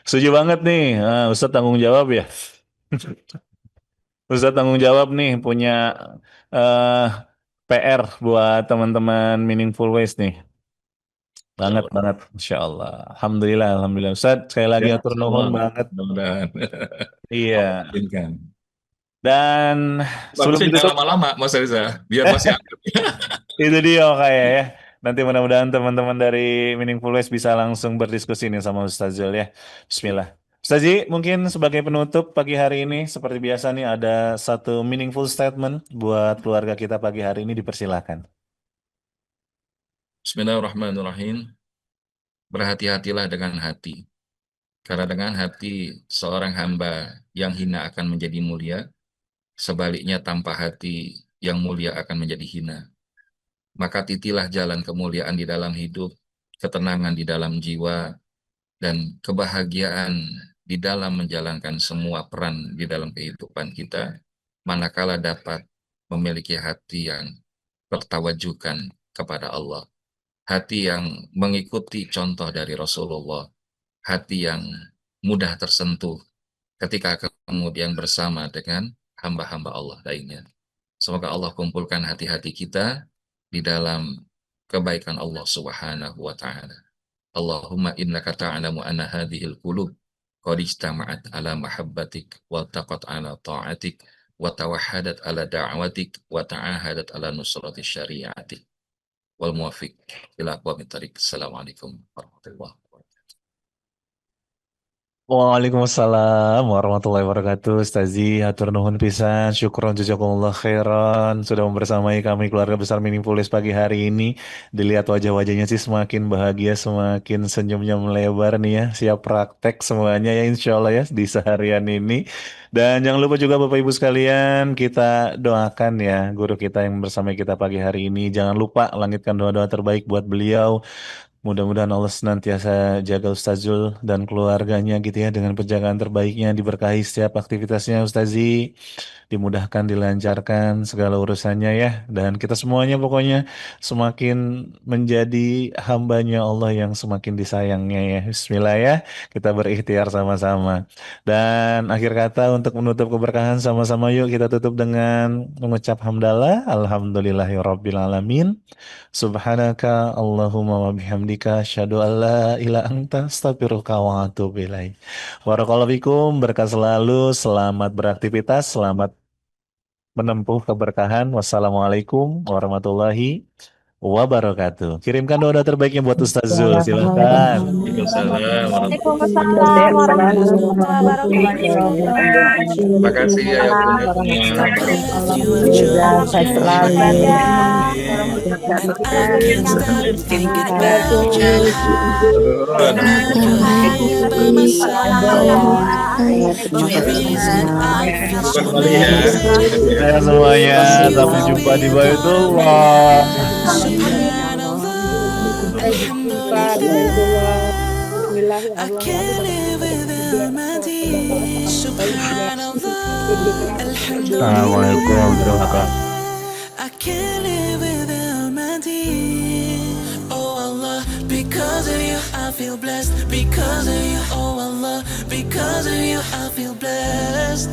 Setuju banget nih. Nah, Ustadz tanggung jawab ya. Ustadz tanggung jawab nih, punya eh PR buat teman-teman Meaningful Ways nih. Ya, Banget banget, Masya Allah. Alhamdulillah, Alhamdulillah. Ustaz, sekali lagi ya, atur nuhun sama. banget. Mudah-mudahan. Allah Iya. izinkan. Dan sebelum Bagusnya jangan ditutup, lama-lama, Mas Reza, biar masih aktif. itu dia kayak ya. Nanti mudah-mudahan teman-teman dari Meaningful Ways bisa langsung berdiskusi nih sama Ustaz Zul ya. Bismillah. Ustazi, mungkin sebagai penutup pagi hari ini, seperti biasa nih ada satu meaningful statement buat keluarga kita pagi hari ini, dipersilakan. Bismillahirrahmanirrahim. Berhati-hatilah dengan hati. Karena dengan hati seorang hamba yang hina akan menjadi mulia. Sebaliknya tanpa hati yang mulia akan menjadi hina. Maka titilah jalan kemuliaan di dalam hidup, ketenangan di dalam jiwa, dan kebahagiaan di dalam menjalankan semua peran di dalam kehidupan kita, manakala dapat memiliki hati yang bertawajukan kepada Allah, hati yang mengikuti contoh dari Rasulullah, hati yang mudah tersentuh ketika kemudian bersama dengan hamba-hamba Allah lainnya. Semoga Allah kumpulkan hati-hati kita di dalam kebaikan Allah Subhanahu wa Ta'ala. Allahumma innaka ta'lamu anna hadhil qulub qad ijtama'at ala mahabbatik wa taqat ala ta'atik wa tawahhadat ala da'watik wa ta'ahadat ala nusrati syariatik wal muwafiq ila aqwamit thariq. Assalamualaikum warahmatullahi wabarakatuh. Waalaikumsalam warahmatullahi wabarakatuh. Ustazi, hatur nuhun pisan, syukron jazakumullah khairan sudah membersamai kami keluarga besar Meaningfulness pagi hari ini. Dilihat wajah-wajahnya sih semakin bahagia, semakin senyumnya melebar nih ya. Siap praktek semuanya ya insya Allah ya di seharian ini. Dan jangan lupa juga Bapak Ibu sekalian, kita doakan ya guru kita yang bersama kita pagi hari ini. Jangan lupa langitkan doa-doa terbaik buat beliau. Mudah-mudahan Allah senantiasa jaga Ustazul dan keluarganya gitu ya dengan penjagaan terbaiknya, diberkahi setiap aktivitasnya Ustazi, dimudahkan, dilancarkan segala urusannya ya. Dan kita semuanya pokoknya semakin menjadi hambanya Allah yang semakin disayangnya ya. Bismillah ya, kita berikhtiar sama-sama. Dan akhir kata untuk menutup keberkahan sama-sama yuk kita tutup dengan mengucap hamdalah. Alhamdulillahirabbil alamin. Subhanaka Allahumma wa bihamdika asyhadu an la ilaha anta astaghfiruka wa atubu ilaik. Barakallahu fikum, berkah selalu, selamat beraktivitas, selamat menempuh keberkahan. Wassalamualaikum warahmatullahi wabarakatuh. Kirimkan doa terbaiknya buat Ustaz Zul, silahkan. Waalaikumsalam Waalaikumsalam warahmatullahi wabarakatuh. Terima kasih ya Bunda semua. Sehat selalu. Kembali ya. Ya semuanya, sampai jumpa di Baitullah. Assalamualaikum warahmatullahi wabarakatuh. I can't live without my dear. Oh Allah, because of you I feel blessed. Because of you, oh Allah, because of you I feel blessed.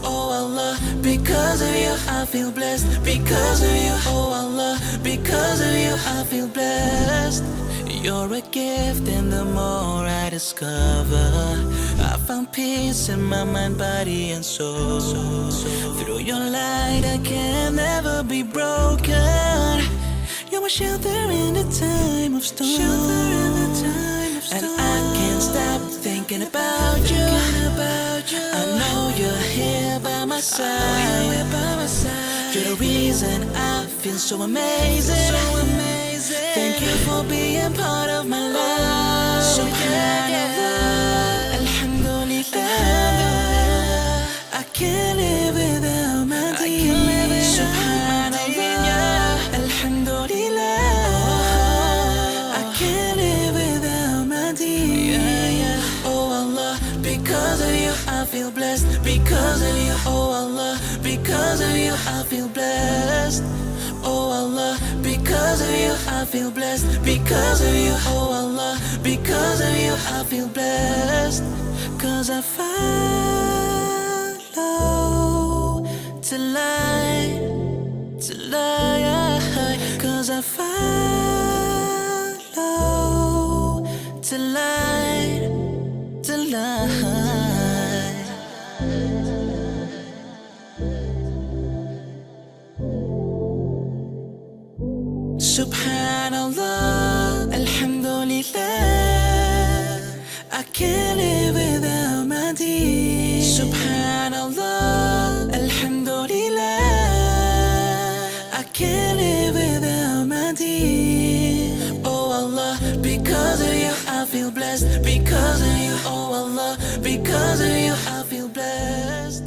Oh Allah, because of you I feel blessed. Because of you, oh Allah, because of you I feel blessed. You're a gift, and the more I discover, I found peace in my mind, body, and soul. Through your light, I can never be broken. You're my shelter in the time of storm. And I can't stop thinking about you. I know you're here by my side. You're the reason I feel so amazing. Thank you for being part of my life. Subhanallah, Alhamdulillah, I can't live without my dear. Subhanallah, Alhamdulillah, I can't live without my dear. Oh Allah, because of you I feel blessed. Because of you, oh Allah, because of you I feel blessed. Oh Allah, because of you I feel blessed. Because of you, oh Allah, because of you I feel blessed. Cause I follow till light, cause I follow till light. Subhanallah, Alhamdulillah, I can't live without my dear. Subhanallah, Alhamdulillah, I can't live without my dear. Oh Allah, because of you I feel blessed. Because of you, oh Allah, because of you I feel blessed.